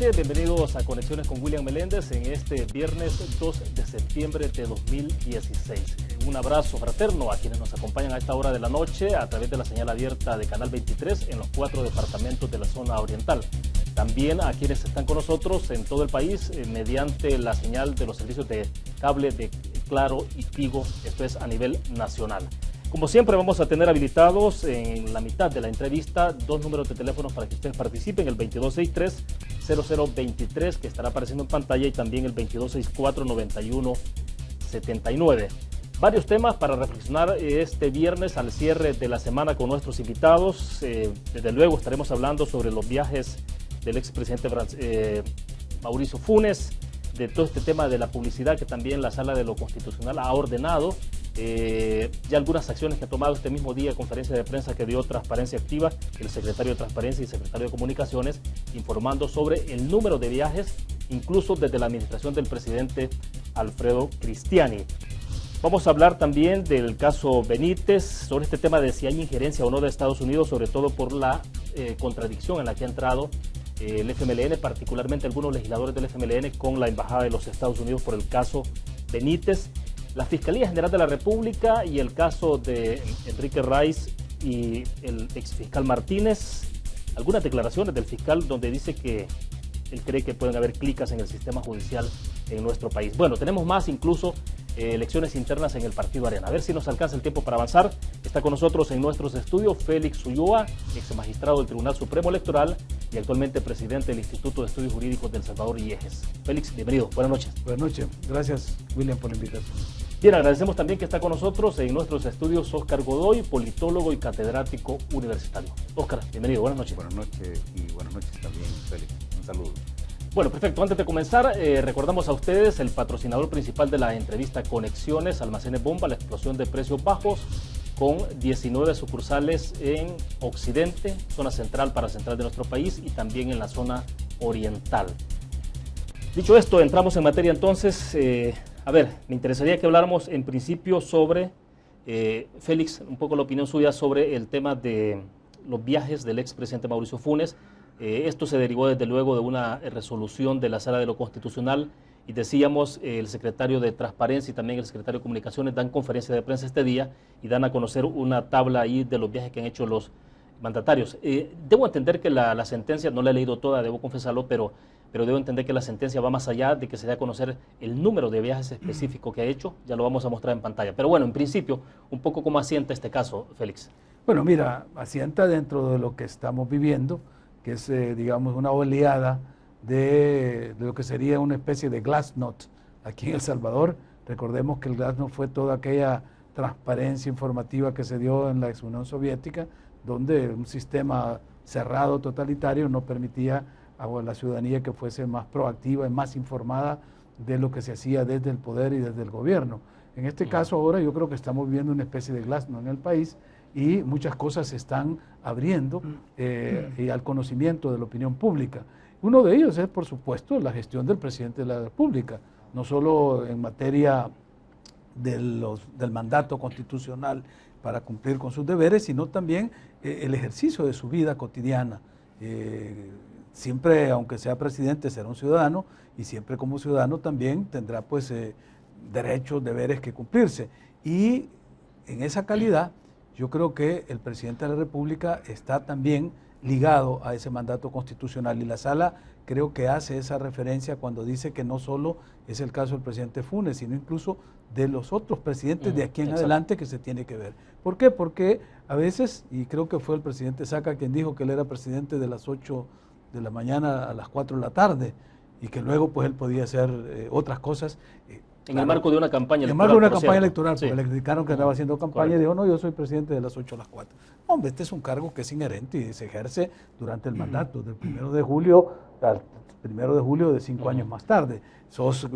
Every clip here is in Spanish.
noches, bienvenidos a Conexiones con William Meléndez en este viernes 2 de septiembre de 2016. Un abrazo fraterno a quienes nos acompañan a esta hora de la noche a través de la señal abierta de Canal 23 en los 4 departamentos de la zona oriental. También a quienes están con nosotros en todo el país mediante la señal de los servicios de cable de Claro y Tigo, esto es a nivel nacional. Como siempre vamos a tener habilitados en la mitad de la entrevista dos números de teléfonos para que ustedes participen, el 2263-0023 que estará apareciendo en pantalla y también el 2264-9179. Varios temas para reflexionar este viernes al cierre de la semana con nuestros invitados. Desde luego estaremos hablando sobre los viajes del expresidente Mauricio Funes, de todo este tema de la publicidad que también la Sala de lo Constitucional ha ordenado. Ya algunas acciones que ha tomado este mismo día, conferencia de prensa que dio Transparencia Activa, el secretario de Transparencia y secretario de Comunicaciones, informando sobre el número de viajes, incluso desde la administración del presidente Alfredo Cristiani. Vamos a hablar también del caso Benítez, sobre este tema de si hay injerencia o no de Estados Unidos, sobre todo por la contradicción en la que ha entrado el FMLN, particularmente algunos legisladores del FMLN, con la Embajada de los Estados Unidos por el caso Benítez. La Fiscalía General de la República y el caso de Enrique Raiz y el exfiscal Martínez. Algunas declaraciones del fiscal donde dice que él cree que pueden haber clicas en el sistema judicial en nuestro país. Bueno, tenemos más, incluso elecciones internas en el Partido Arena. A ver si nos alcanza el tiempo para avanzar. Está con nosotros en nuestros estudios Félix Ulloa, ex magistrado del Tribunal Supremo Electoral y actualmente presidente del Instituto de Estudios Jurídicos del Salvador, IEGES. Félix, bienvenido. Buenas noches. Buenas noches. Gracias, William, por la invitación. Bien, agradecemos también que está con nosotros en nuestros estudios Óscar Godoy, politólogo y catedrático universitario. Óscar, bienvenido. Buenas noches. Buenas noches y buenas noches también, Félix. Un saludo. Bueno, perfecto. Antes de comenzar, recordamos a ustedes el patrocinador principal de la entrevista Conexiones, Almacenes Bomba, la explosión de precios bajos, con 19 sucursales en Occidente, zona central para central de nuestro país y también en la zona oriental. Dicho esto, entramos en materia entonces. A ver, me interesaría que habláramos en principio sobre, Félix, un poco la opinión suya sobre el tema de los viajes del expresidente Mauricio Funes. Esto se derivó desde luego de una resolución de la Sala de lo Constitucional y decíamos, el secretario de Transparencia y también el secretario de Comunicaciones dan conferencia de prensa este día y dan a conocer una tabla ahí de los viajes que han hecho los mandatarios. Debo entender que la sentencia, no la he leído toda, debo confesarlo, pero debo entender que la sentencia va más allá de que se dé a conocer el número de viajes específico que ha hecho, ya lo vamos a mostrar en pantalla. Pero bueno, en principio, un poco cómo asienta este caso, Félix. Bueno, mira, asienta dentro de lo que estamos viviendo, que es, digamos, una oleada de lo que sería una especie de glasnost aquí en El Salvador. Recordemos que el glasnost fue toda aquella transparencia informativa que se dio en la ex Unión Soviética, donde un sistema cerrado, totalitario, no permitía a la ciudadanía que fuese más proactiva y más informada de lo que se hacía desde el poder y desde el gobierno. En este caso ahora yo creo que estamos viviendo una especie de glasnost en el país y muchas cosas se están abriendo y al conocimiento de la opinión pública. Uno de ellos es, por supuesto, la gestión del presidente de la República, no solo en materia del mandato constitucional para cumplir con sus deberes, sino también el ejercicio de su vida cotidiana. Siempre, aunque sea presidente, será un ciudadano y siempre como ciudadano también tendrá pues derechos, deberes que cumplirse. Y en esa calidad, yo creo que el presidente de la República está también ligado a ese mandato constitucional y la Sala creo que hace esa referencia cuando dice que no solo es el caso del presidente Funes, sino incluso de los otros presidentes de aquí en adelante que se tiene que ver. ¿Por qué? Porque a veces, y creo que fue el presidente Saca quien dijo que él era presidente de las 8 de la mañana a las 4 de la tarde y que luego pues él podía hacer otras cosas. En el marco de una campaña electoral. En el marco de una campaña electoral, porque sí, le criticaron que andaba haciendo campaña. Correcto. Y dijo, no, yo soy presidente de las 8 a las 4. Hombre, este es un cargo que es inherente y se ejerce durante el mandato, del 1 de julio al 1 de julio de 5 años más tarde. Sos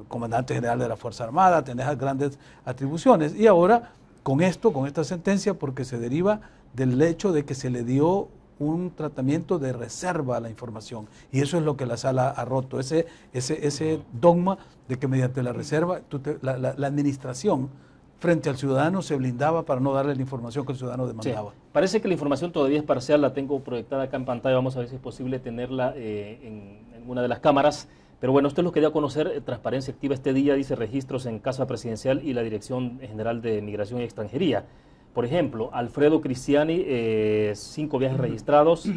comandante general de la Fuerza Armada, tenés grandes atribuciones. Y ahora, con esta sentencia, porque se deriva del hecho de que se le dio un tratamiento de reserva a la información. Y eso es lo que la Sala ha roto, ese dogma de que mediante la reserva, la administración frente al ciudadano se blindaba para no darle la información que el ciudadano demandaba. Sí. Parece que la información todavía es parcial, la tengo proyectada acá en pantalla, vamos a ver si es posible tenerla en una de las cámaras. Pero bueno, esto es lo que dio a conocer Transparencia Activa este día, dice registros en Casa Presidencial y la Dirección General de Migración y Extranjería. Por ejemplo, Alfredo Cristiani, 5 viajes registrados,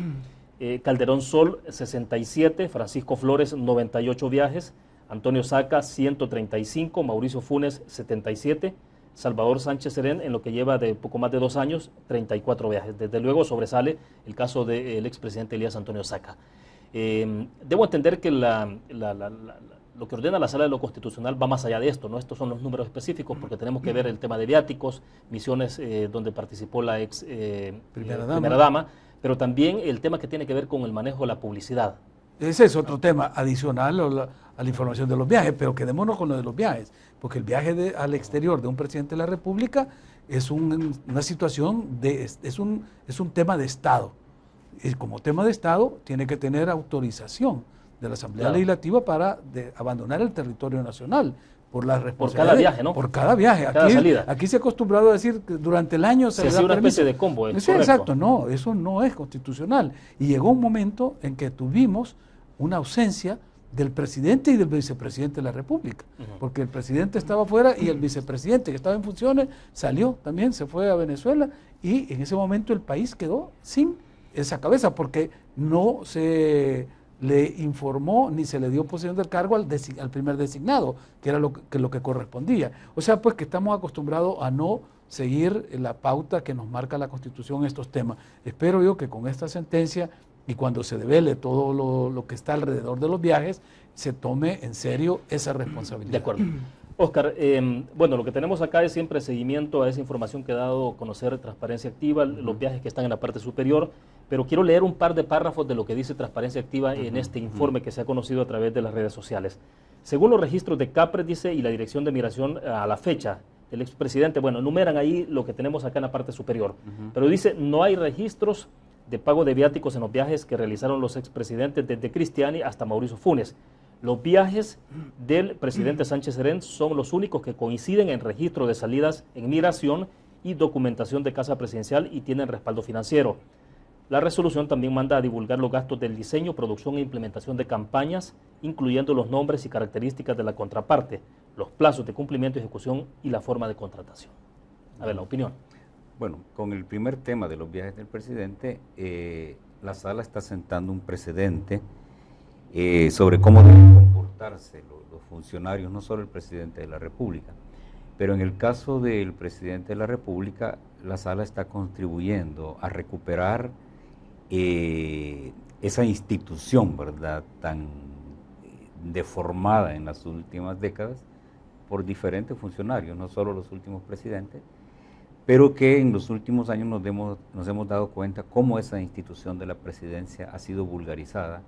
Calderón Sol, 67, Francisco Flores, 98 viajes, Antonio Saca, 135, Mauricio Funes, 77, Salvador Sánchez Serén, en lo que lleva de poco más de 2 años, 34 viajes. Desde luego sobresale el caso del expresidente Elías Antonio Saca. Debo entender que lo que ordena la Sala de lo Constitucional va más allá de esto, ¿no? Estos son los números específicos porque tenemos que ver el tema de viáticos, misiones donde participó la primera dama, pero también el tema que tiene que ver con el manejo de la publicidad. Ese es otro tema adicional a la información de los viajes, pero quedémonos con lo de los viajes, porque el viaje al exterior de un presidente de la República es una situación, es un tema de Estado. Y como tema de Estado tiene que tener autorización de la Asamblea Legislativa para abandonar el territorio nacional por la responsabilidad. Por cada viaje, ¿no? Por cada viaje. Cada salida. Aquí se ha acostumbrado a decir que durante el año se hace una especie de combo. Sí, exacto, no, eso no es constitucional. Y llegó un momento en que tuvimos una ausencia del presidente y del vicepresidente de la República, porque el presidente estaba fuera y el vicepresidente que estaba en funciones salió también, se fue a Venezuela y en ese momento el país quedó sin esa cabeza porque no se le informó ni se le dio posesión del cargo al primer designado, que era lo que correspondía. O sea, pues que estamos acostumbrados a no seguir la pauta que nos marca la Constitución en estos temas. Espero yo que con esta sentencia y cuando se devele todo lo que está alrededor de los viajes, se tome en serio esa responsabilidad. De acuerdo. Óscar, bueno, lo que tenemos acá es siempre seguimiento a esa información que ha dado a conocer Transparencia Activa, los viajes que están en la parte superior, pero quiero leer un par de párrafos de lo que dice Transparencia Activa en este informe que se ha conocido a través de las redes sociales. Según los registros de CAPRE, dice, y la Dirección de Migración a la fecha, el expresidente, bueno, enumeran ahí lo que tenemos acá en la parte superior, pero dice, no hay registros de pago de viáticos en los viajes que realizaron los expresidentes desde Cristiani hasta Mauricio Funes. Los viajes del presidente Sánchez Serén son los únicos que coinciden en registro de salidas en migración y documentación de Casa Presidencial y tienen respaldo financiero. La resolución también manda a divulgar los gastos del diseño, producción e implementación de campañas, incluyendo los nombres y características de la contraparte, los plazos de cumplimiento y ejecución y la forma de contratación. A ver, la opinión. Bueno, con el primer tema de los viajes del presidente, la sala está sentando un precedente sobre cómo deben comportarse los funcionarios, no solo el presidente de la República, pero en el caso del presidente de la República, la sala está contribuyendo a recuperar esa institución, ¿verdad?, tan deformada en las últimas décadas por diferentes funcionarios, no solo los últimos presidentes, pero que en los últimos años nos hemos dado cuenta cómo esa institución de la presidencia ha sido vulgarizada,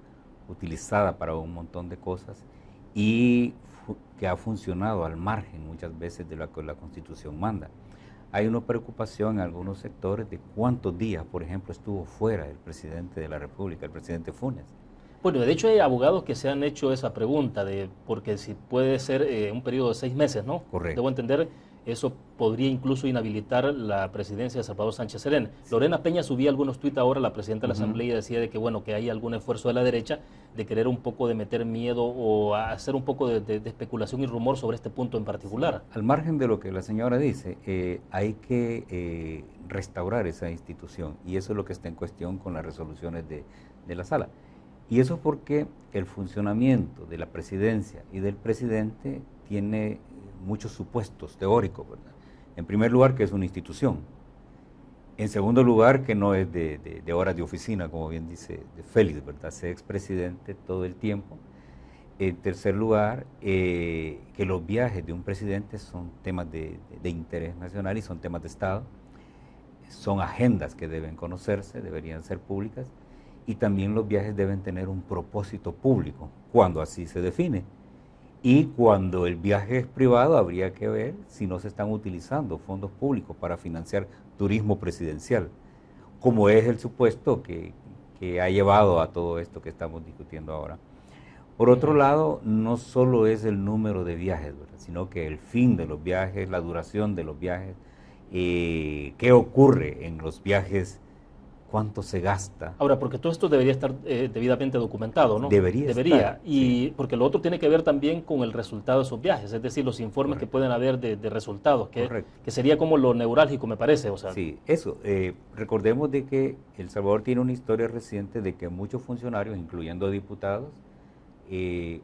utilizada para un montón de cosas y que ha funcionado al margen muchas veces de lo que la Constitución manda. Hay una preocupación en algunos sectores de cuántos días, por ejemplo, estuvo fuera el presidente de la República, el presidente Funes. Bueno, de hecho hay abogados que se han hecho esa pregunta, porque si puede ser un periodo de 6 meses, ¿no? Correcto. Debo entender, eso podría incluso inhabilitar la presidencia de Salvador Sánchez Serén. Sí. Lorena Peña subía algunos tuits ahora, la presidenta de la Asamblea, y decía de que, bueno, que hay algún esfuerzo de la derecha de querer un poco de meter miedo o hacer un poco de especulación y rumor sobre este punto en particular. Al margen de lo que la señora dice, hay que restaurar esa institución y eso es lo que está en cuestión con las resoluciones de la sala. Y eso porque el funcionamiento de la presidencia y del presidente tiene muchos supuestos teóricos, ¿verdad? En primer lugar, que es una institución. En segundo lugar, que no es de horas de oficina, como bien dice Félix, ¿verdad? Ser expresidente todo el tiempo. En tercer lugar, que los viajes de un presidente son temas de interés nacional y son temas de Estado. Son agendas que deben conocerse, deberían ser públicas. Y también los viajes deben tener un propósito público, cuando así se define. Y cuando el viaje es privado, habría que ver si no se están utilizando fondos públicos para financiar turismo presidencial, como es el supuesto que ha llevado a todo esto que estamos discutiendo ahora. Por otro lado, no solo es el número de viajes, ¿verdad?, sino que el fin de los viajes, la duración de los viajes, qué ocurre en los viajes cuánto se gasta. Ahora, porque todo esto debería estar debidamente documentado, ¿no? Debería estar, Y sí, porque lo otro tiene que ver también con el resultado de esos viajes, es decir, los informes correcto, que pueden haber de resultados, que sería como lo neurálgico, me parece. O sea. Sí, eso. Recordemos de que El Salvador tiene una historia reciente de que muchos funcionarios, incluyendo diputados,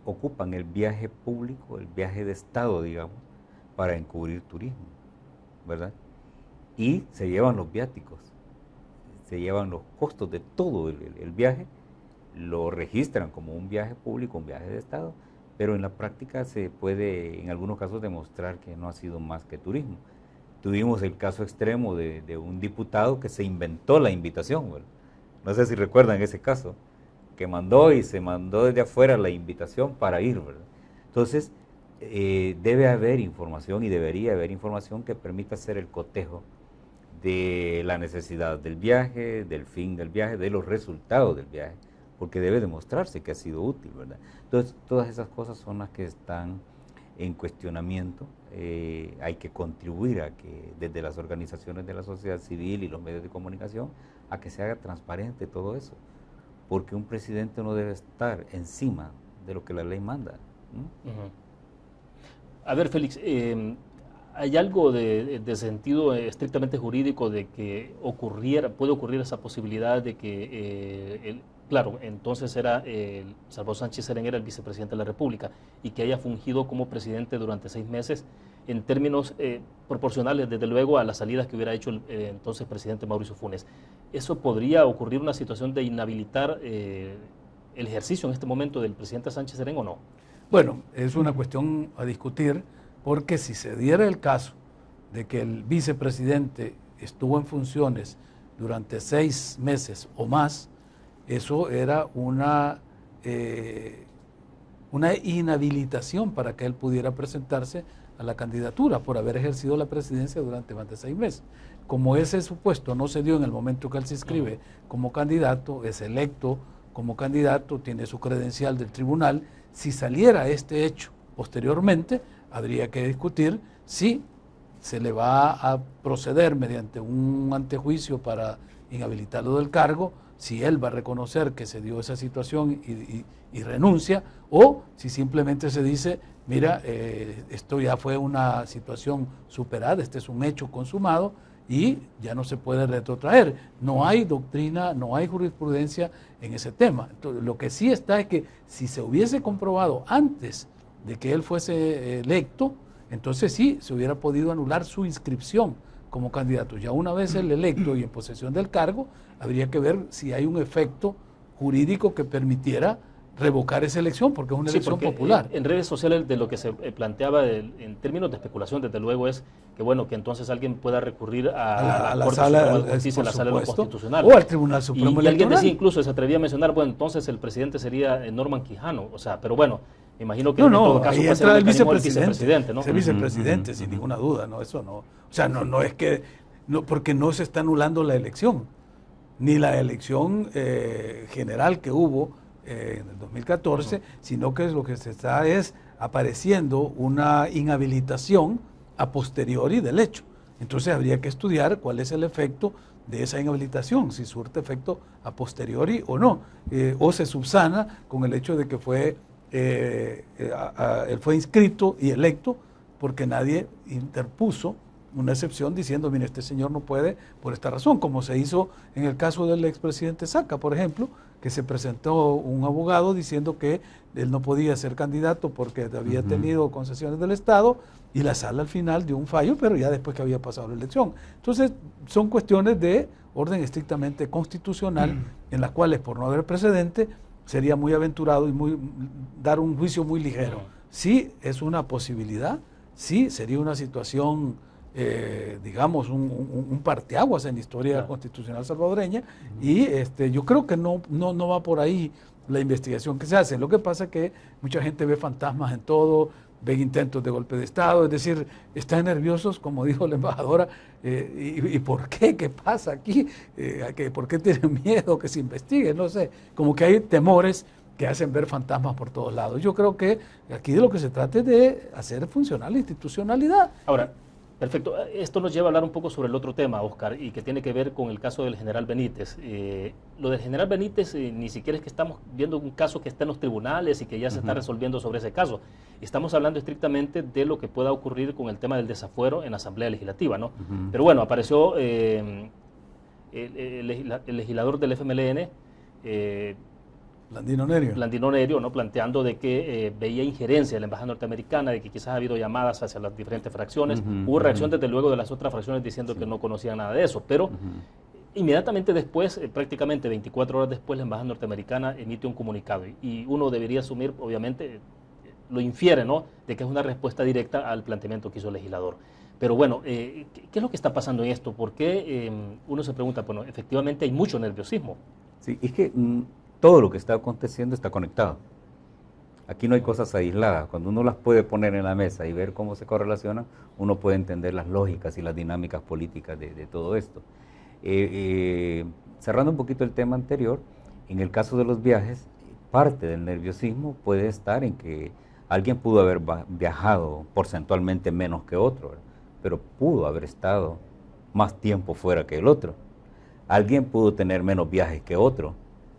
ocupan el viaje público, el viaje de Estado, digamos, para encubrir turismo, ¿verdad? Y se llevan los viáticos, se llevan los costos de todo el viaje, lo registran como un viaje público, un viaje de Estado, pero en la práctica se puede en algunos casos demostrar que no ha sido más que turismo. Tuvimos el caso extremo de un diputado que se inventó la invitación, ¿verdad? No sé si recuerdan ese caso, que se mandó desde afuera la invitación para ir, ¿verdad? Entonces, debe haber información y debería haber información que permita hacer el cotejo de la necesidad del viaje, del fin del viaje, de los resultados del viaje, porque debe demostrarse que ha sido útil, ¿verdad? Entonces, todas esas cosas son las que están en cuestionamiento. Hay que contribuir a que desde las organizaciones de la sociedad civil y los medios de comunicación, a que se haga transparente todo eso, porque un presidente no debe estar encima de lo que la ley manda. A ver, Félix, ¿hay algo de sentido estrictamente jurídico de que puede ocurrir esa posibilidad de que, claro, entonces Salvador Sánchez Serén era el vicepresidente de la República y que haya fungido como presidente durante 6 meses en términos proporcionales, desde luego, a las salidas que hubiera hecho el entonces presidente Mauricio Funes? ¿Eso podría ocurrir una situación de inhabilitar el ejercicio en este momento del presidente Sánchez Serén o no? Bueno, es una cuestión a discutir, porque si se diera el caso de que el vicepresidente estuvo en funciones durante 6 meses o más, eso era una inhabilitación para que él pudiera presentarse a la candidatura por haber ejercido la presidencia durante más de 6 meses. Como ese supuesto no se dio en el momento que él se inscribe como candidato, es electo como candidato, tiene su credencial del tribunal. Si saliera este hecho posteriormente, habría que discutir si se le va a proceder mediante un antejuicio para inhabilitarlo del cargo, si él va a reconocer que se dio esa situación y renuncia, o si simplemente se dice, mira, esto ya fue una situación superada, este es un hecho consumado y ya no se puede retrotraer. No hay doctrina, no hay jurisprudencia en ese tema. Entonces, lo que sí está es que si se hubiese comprobado antes de que él fuese electo, entonces sí se hubiera podido anular su inscripción como candidato. Ya una vez el electo y en posesión del cargo, habría que ver si hay un efecto jurídico que permitiera revocar esa elección, porque es una elección popular. En redes sociales de lo que se planteaba en términos de especulación, desde luego, es que bueno, que entonces alguien pueda recurrir a la Corte Suprema de Justicia, a la Sala Constitucional. O al Tribunal Supremo Electoral. Y alguien decía, incluso se atrevía a mencionar, bueno, entonces el presidente sería Norman Quijano, o sea, pero bueno, me imagino que en todo caso ahí entra el vicepresidente, ¿no? Es el vicepresidente, sin ninguna duda, ¿no? Eso no. O sea, no es que, porque no se está anulando la elección, ni la elección general que hubo en el 2014, sino que lo que se está es apareciendo una inhabilitación a posteriori del hecho. Entonces habría que estudiar cuál es el efecto de esa inhabilitación, si surte efecto a posteriori o no, o se subsana con el hecho de que él fue inscrito y electo porque nadie interpuso una excepción diciendo, mire, este señor no puede por esta razón, como se hizo en el caso del expresidente Saca, por ejemplo, que se presentó un abogado diciendo que él no podía ser candidato porque había tenido concesiones del Estado, y la sala al final dio un fallo, pero ya después que había pasado la elección. Entonces, son cuestiones de orden estrictamente constitucional, en las cuales, por no haber precedente, sería muy aventurado y dar un juicio muy ligero. Sí, es una posibilidad, sí, sería una situación, digamos, un parteaguas en la historia constitucional salvadoreña, y yo creo que no va por ahí la investigación que se hace. Lo que pasa es que mucha gente ve fantasmas en todo, ven intentos de golpe de Estado, es decir, están nerviosos, como dijo la embajadora, ¿y por qué? ¿Qué pasa aquí? ¿Por qué tienen miedo que se investigue? No sé, como que hay temores que hacen ver fantasmas por todos lados. Yo creo que aquí de lo que se trata es de hacer funcionar la institucionalidad. Ahora, Perfecto. Esto nos lleva a hablar un poco sobre el otro tema, Oscar, y que tiene que ver con el caso del general Benítez. Lo del general Benítez ni siquiera es que estamos viendo un caso que está en los tribunales y que ya se está resolviendo sobre ese caso. Estamos hablando estrictamente de lo que pueda ocurrir con el tema del desafuero en la Asamblea Legislativa, ¿no? Pero bueno, apareció el legislador del FMLN, Blandino Nerio, ¿no? Planteando de que veía injerencia de la embajada norteamericana, de que quizás ha habido llamadas hacia las diferentes fracciones. Hubo reacción desde luego de las otras fracciones diciendo que no conocían nada de eso, pero inmediatamente después, prácticamente 24 horas después, la embajada norteamericana emite un comunicado y uno debería asumir, obviamente, lo infiere, ¿no?, de que es una respuesta directa al planteamiento que hizo el legislador. Pero bueno, ¿qué es lo que está pasando en esto? ¿Por qué uno se pregunta? Bueno, efectivamente hay mucho nerviosismo. Sí, es que todo lo que está aconteciendo está conectado. Aquí no hay cosas aisladas. Cuando uno las puede poner en la mesa y ver cómo se correlacionan, uno puede entender las lógicas y las dinámicas políticas de todo esto. Cerrando un poquito el tema anterior, en el caso de los viajes, parte del nerviosismo puede estar en que alguien pudo haber viajado porcentualmente menos que otro, ¿verdad?, pero pudo haber estado más tiempo fuera que el otro. Alguien pudo tener menos viajes que otro,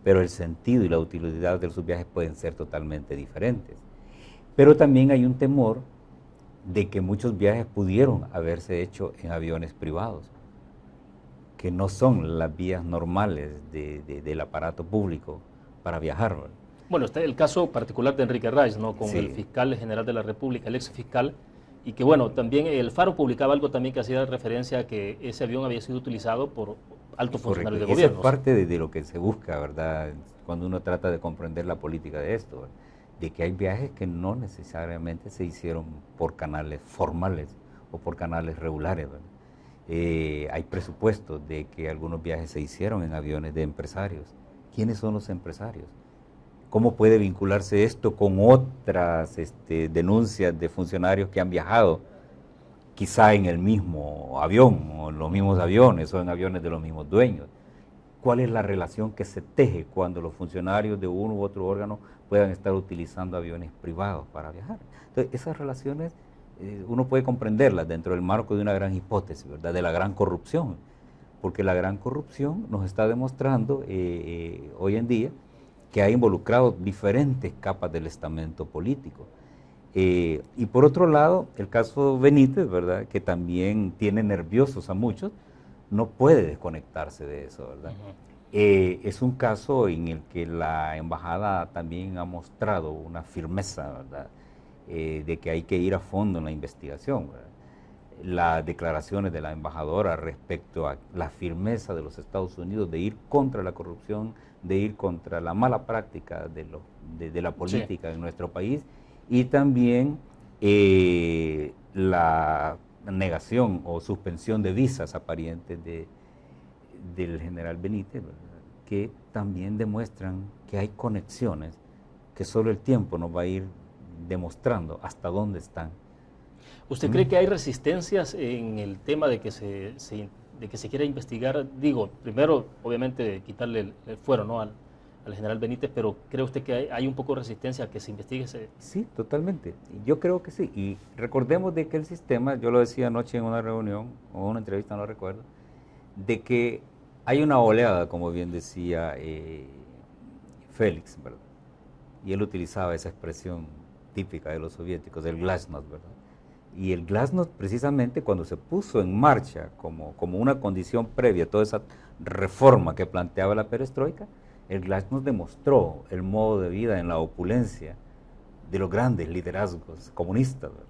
pero el sentido y la utilidad de sus viajes pueden ser totalmente diferentes. Pero también hay un temor de que muchos viajes pudieron haberse hecho en aviones privados, que no son las vías normales del aparato público para viajar, ¿verdad? Bueno, está el caso particular de Enrique Reis, ¿no?, con el fiscal general de la República, el ex fiscal, y que bueno, también el Faro publicaba algo también que hacía referencia a que ese avión había sido utilizado por altos funcionarios de gobierno. Esa es parte de lo que se busca, ¿verdad?, cuando uno trata de comprender la política de esto, ¿verdad?, de que hay viajes que no necesariamente se hicieron por canales formales o por canales regulares, ¿verdad? Hay presupuestos de que algunos viajes se hicieron en aviones de empresarios. ¿Quiénes son los empresarios? ¿Cómo puede vincularse esto con otras denuncias de funcionarios que han viajado quizá en el mismo avión o en los mismos aviones o en aviones de los mismos dueños? ¿Cuál es la relación que se teje cuando los funcionarios de uno u otro órgano puedan estar utilizando aviones privados para viajar? Entonces, esas relaciones uno puede comprenderlas dentro del marco de una gran hipótesis, ¿verdad?, de la gran corrupción, porque la gran corrupción nos está demostrando hoy en día que ha involucrado diferentes capas del estamento político. Y por otro lado, el caso Benítez, ¿verdad?, que también tiene nerviosos a muchos, no puede desconectarse de eso, ¿verdad? Es un caso en el que la embajada también ha mostrado una firmeza, ¿verdad?, de que hay que ir a fondo en la investigación, ¿verdad? Las declaraciones de la embajadora respecto a la firmeza de los Estados Unidos de ir contra la corrupción, de ir contra la mala práctica de la política en nuestro país, y también la negación o suspensión de visas aparentes del general Benítez, ¿verdad?, que también demuestran que hay conexiones que solo el tiempo nos va a ir demostrando hasta dónde están. ¿Usted cree que hay resistencias en el tema de que se quiera investigar? Digo, primero, obviamente, quitarle el fuero, ¿no?, al general Benítez, pero ¿cree usted que hay un poco de resistencia a que se investigue ese? Sí, totalmente. Yo creo que sí. Y recordemos de que el sistema, yo lo decía anoche en una reunión o una entrevista, no recuerdo, de que hay una oleada, como bien decía Félix, ¿verdad? Y él utilizaba esa expresión típica de los soviéticos, el glasnost, ¿verdad? Y el glasnost, precisamente cuando se puso en marcha como una condición previa a toda esa reforma que planteaba la perestroika, el glasnost demostró el modo de vida en la opulencia de los grandes liderazgos comunistas, ¿verdad?,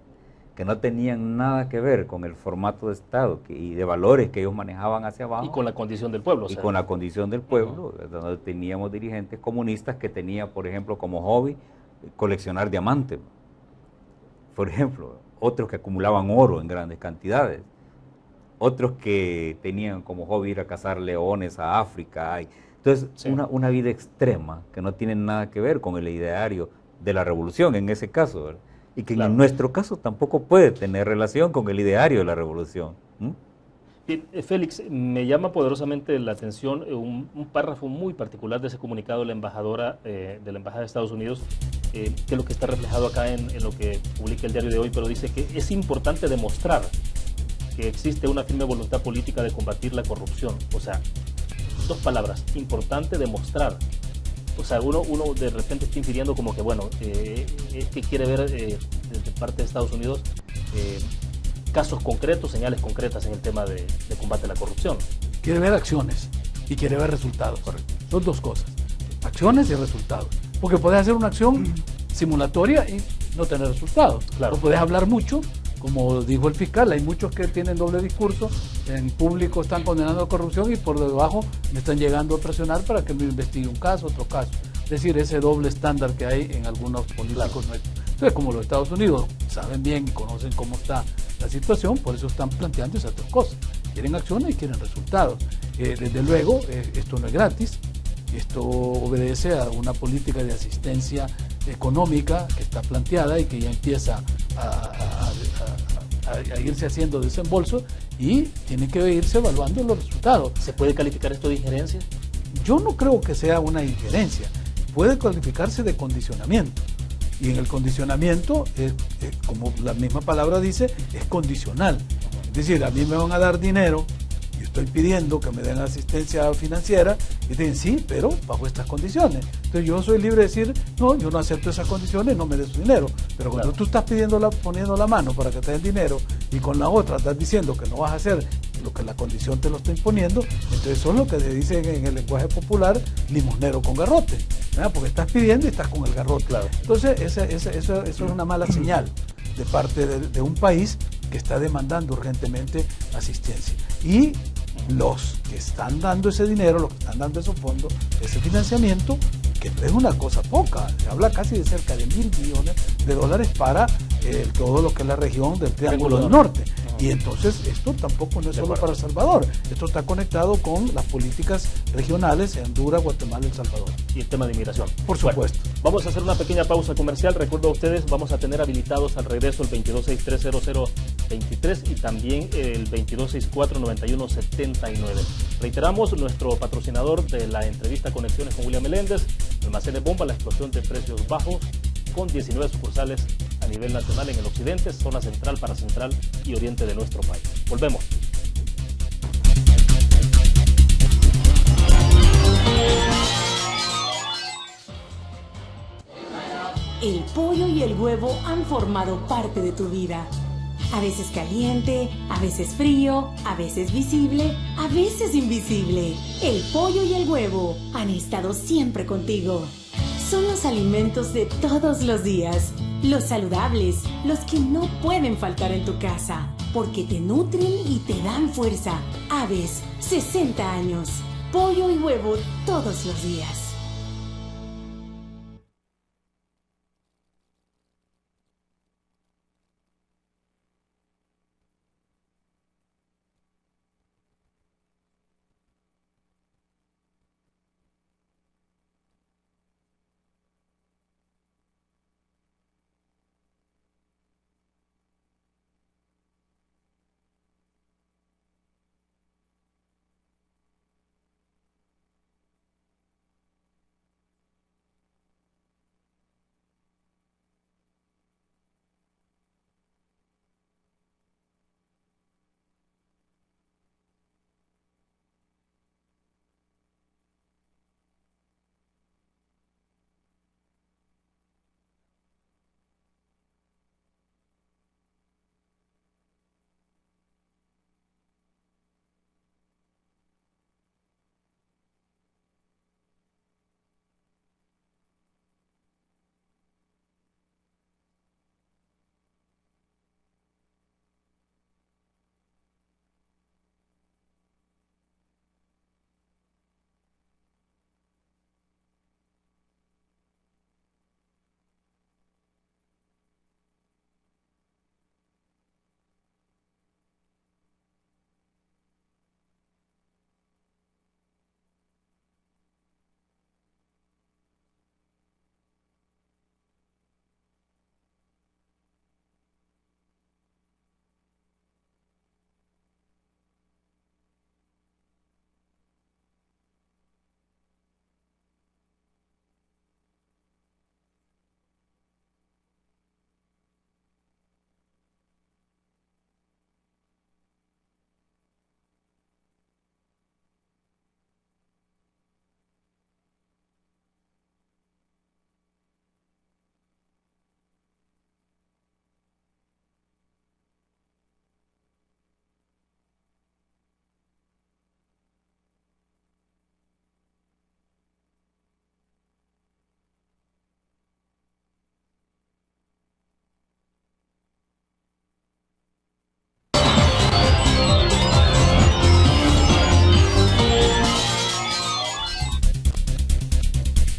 que no tenían nada que ver con el formato de Estado y de valores que ellos manejaban hacia abajo. Y con la condición del pueblo. Y con la condición del pueblo, donde teníamos dirigentes comunistas que tenían, por ejemplo, como hobby coleccionar diamantes, por ejemplo, otros que acumulaban oro en grandes cantidades, otros que tenían como hobby ir a cazar leones a África. Entonces, una vida extrema que no tiene nada que ver con el ideario de la revolución en ese caso, ¿verdad?, y que en nuestro caso tampoco puede tener relación con el ideario de la revolución. Félix, me llama poderosamente la atención un párrafo muy particular de ese comunicado de la embajadora de la Embajada de Estados Unidos, que es lo que está reflejado acá en lo que publica el diario de hoy, pero dice que es importante demostrar que existe una firme voluntad política de combatir la corrupción. O sea, dos palabras, importante demostrar. O sea, uno de repente está infiriendo como que, bueno, es que quiere ver de parte de Estados Unidos casos concretos, señales concretas en el tema de combate a la corrupción. Quiere ver acciones y quiere ver resultados. Correcto. Son dos cosas, acciones y resultados. Porque puedes hacer una acción simulatoria y no tener resultados. Claro. O puedes hablar mucho, como dijo el fiscal, hay muchos que tienen doble discurso, en público están condenando a corrupción y por debajo me están llegando a presionar para que me investigue un caso, otro caso. Es decir, ese doble estándar que hay en algunos políticos nuestros. Entonces, como los Estados Unidos saben bien y conocen cómo está la situación, por eso están planteando esas dos cosas. Quieren acciones y quieren resultados. Desde luego, esto no es gratis. Esto obedece a una política de asistencia económica que está planteada y que ya empieza a irse haciendo desembolso y tiene que irse evaluando los resultados. ¿Se puede calificar esto de injerencia? Yo no creo que sea una injerencia. Puede calificarse de condicionamiento. Y en el condicionamiento, como la misma palabra dice, es condicional. Es decir, a mí me van a dar dinero, yo estoy pidiendo que me den asistencia financiera, y dicen, sí, pero bajo estas condiciones. Entonces yo soy libre de decir, no, yo no acepto esas condiciones, no me des su dinero. Pero cuando tú estás poniendo la mano para que te den dinero, y con la otra estás diciendo que no vas a hacer lo que la condición te lo está imponiendo, entonces eso es lo que se dice en el lenguaje popular, limosnero con garrote, ¿verdad? Porque estás pidiendo y estás con el garrote. Claro. Entonces eso es una mala señal de parte de un país que está demandando urgentemente asistencia. Y los que están dando ese dinero, los que están dando esos fondos, ese financiamiento, que no es una cosa poca, se habla casi de cerca de $1.000 millones para todo lo que es la región del Triángulo del Norte. Y entonces esto tampoco no es solo para El Salvador, esto está conectado con las políticas regionales en Honduras, Guatemala y El Salvador. Y el tema de inmigración. Por supuesto. Bueno, vamos a hacer una pequeña pausa comercial. Recuerdo a ustedes, vamos a tener habilitados al regreso el 22630023 y también el 22649179. Reiteramos, nuestro patrocinador de la entrevista Conexiones con William Meléndez, Almacenes Bomba, la explosión de precios bajos, con 19 sucursales a nivel nacional en el occidente, zona central, para central y oriente de nuestro país. Volvemos. El pollo y el huevo han formado parte de tu vida. A veces caliente, a veces frío, a veces visible, a veces invisible. El pollo y el huevo han estado siempre contigo. Son los alimentos de todos los días, los saludables, los que no pueden faltar en tu casa, porque te nutren y te dan fuerza. Aves, 60 años. Pollo y huevo todos los días.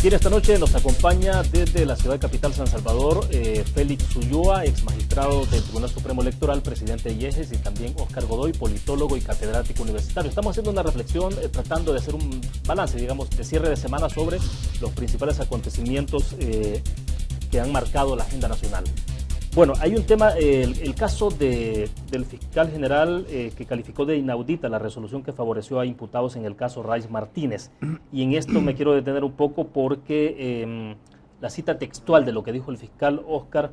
Bien, esta noche nos acompaña desde la ciudad capital San Salvador Félix Ulloa, ex magistrado del Tribunal Supremo Electoral, presidente de IEGES, y también Óscar Godoy, politólogo y catedrático universitario. Estamos haciendo una reflexión, tratando de hacer un balance, digamos, de cierre de semana sobre los principales acontecimientos que han marcado la agenda nacional. Bueno, hay un tema, el caso del fiscal general que calificó de inaudita la resolución que favoreció a imputados en el caso Raiz Martínez. Y en esto me quiero detener un poco porque la cita textual de lo que dijo el fiscal Óscar,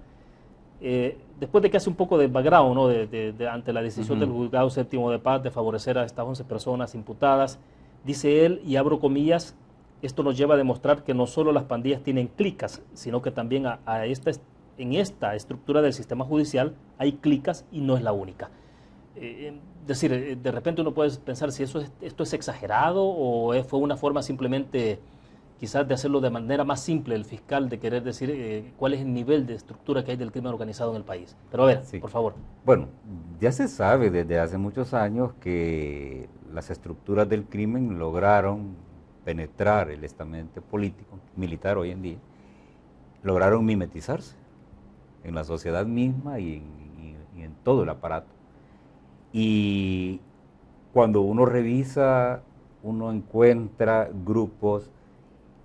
después de que hace un poco de background, ¿no? Ante la decisión del juzgado séptimo de paz de favorecer a estas 11 personas imputadas, dice él, y abro comillas, esto nos lleva a demostrar que no solo las pandillas tienen clicas, sino que también en esta estructura del sistema judicial hay clicas y no es la única. Decir, de repente uno puede pensar si esto es exagerado o fue una forma simplemente quizás de hacerlo de manera más simple el fiscal, de querer decir cuál es el nivel de estructura que hay del crimen organizado en el país. Pero a ver, sí, por favor. Bueno, ya se sabe desde hace muchos años que las estructuras del crimen lograron penetrar el estamento político, militar hoy en día, lograron mimetizarse en la sociedad misma y en todo el aparato. Y cuando uno revisa, uno encuentra grupos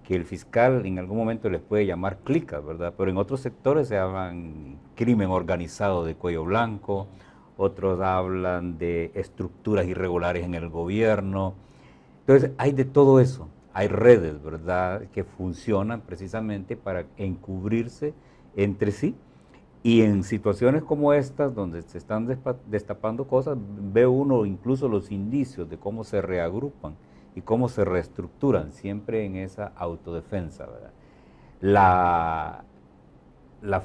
que el fiscal en algún momento les puede llamar clicas, ¿verdad? Pero en otros sectores se llaman crimen organizado de cuello blanco, otros hablan de estructuras irregulares en el gobierno. Entonces hay de todo eso, hay redes, ¿verdad?, que funcionan precisamente para encubrirse entre sí. Y en situaciones como estas, donde se están destapando cosas, ve uno incluso los indicios de cómo se reagrupan y cómo se reestructuran, siempre en esa autodefensa, ¿verdad? El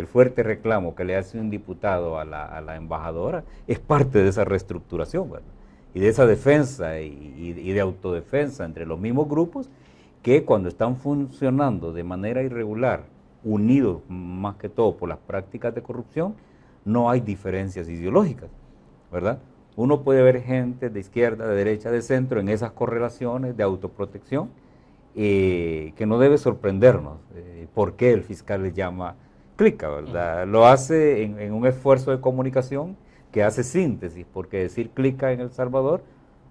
fuerte reclamo que le hace un diputado a la embajadora es parte de esa reestructuración, ¿verdad? Y de esa defensa y de autodefensa entre los mismos grupos que cuando están funcionando de manera irregular, unidos más que todo por las prácticas de corrupción, no hay diferencias ideológicas, ¿verdad? Uno puede ver gente de izquierda, de derecha, de centro en esas correlaciones de autoprotección que no debe sorprendernos. ¿Por qué el fiscal les llama clica, verdad? Lo hace en un esfuerzo de comunicación que hace síntesis, porque decir clica en El Salvador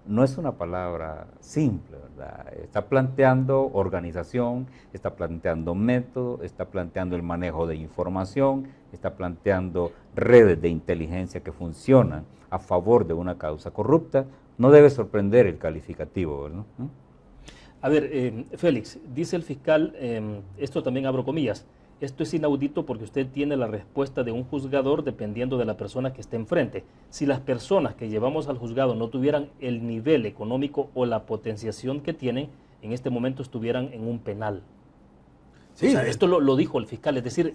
no es una palabra simple, ¿verdad? Está planteando organización, está planteando método, está planteando el manejo de información, está planteando redes de inteligencia que funcionan a favor de una causa corrupta. No debe sorprender el calificativo, ¿verdad? A ver, Félix, dice el fiscal, esto también abro comillas, esto es inaudito porque usted tiene la respuesta de un juzgador dependiendo de la persona que esté enfrente. Si las personas que llevamos al juzgado no tuvieran el nivel económico o la potenciación que tienen, en este momento estuvieran en un penal. Sí, o sea, esto lo dijo el fiscal, es decir,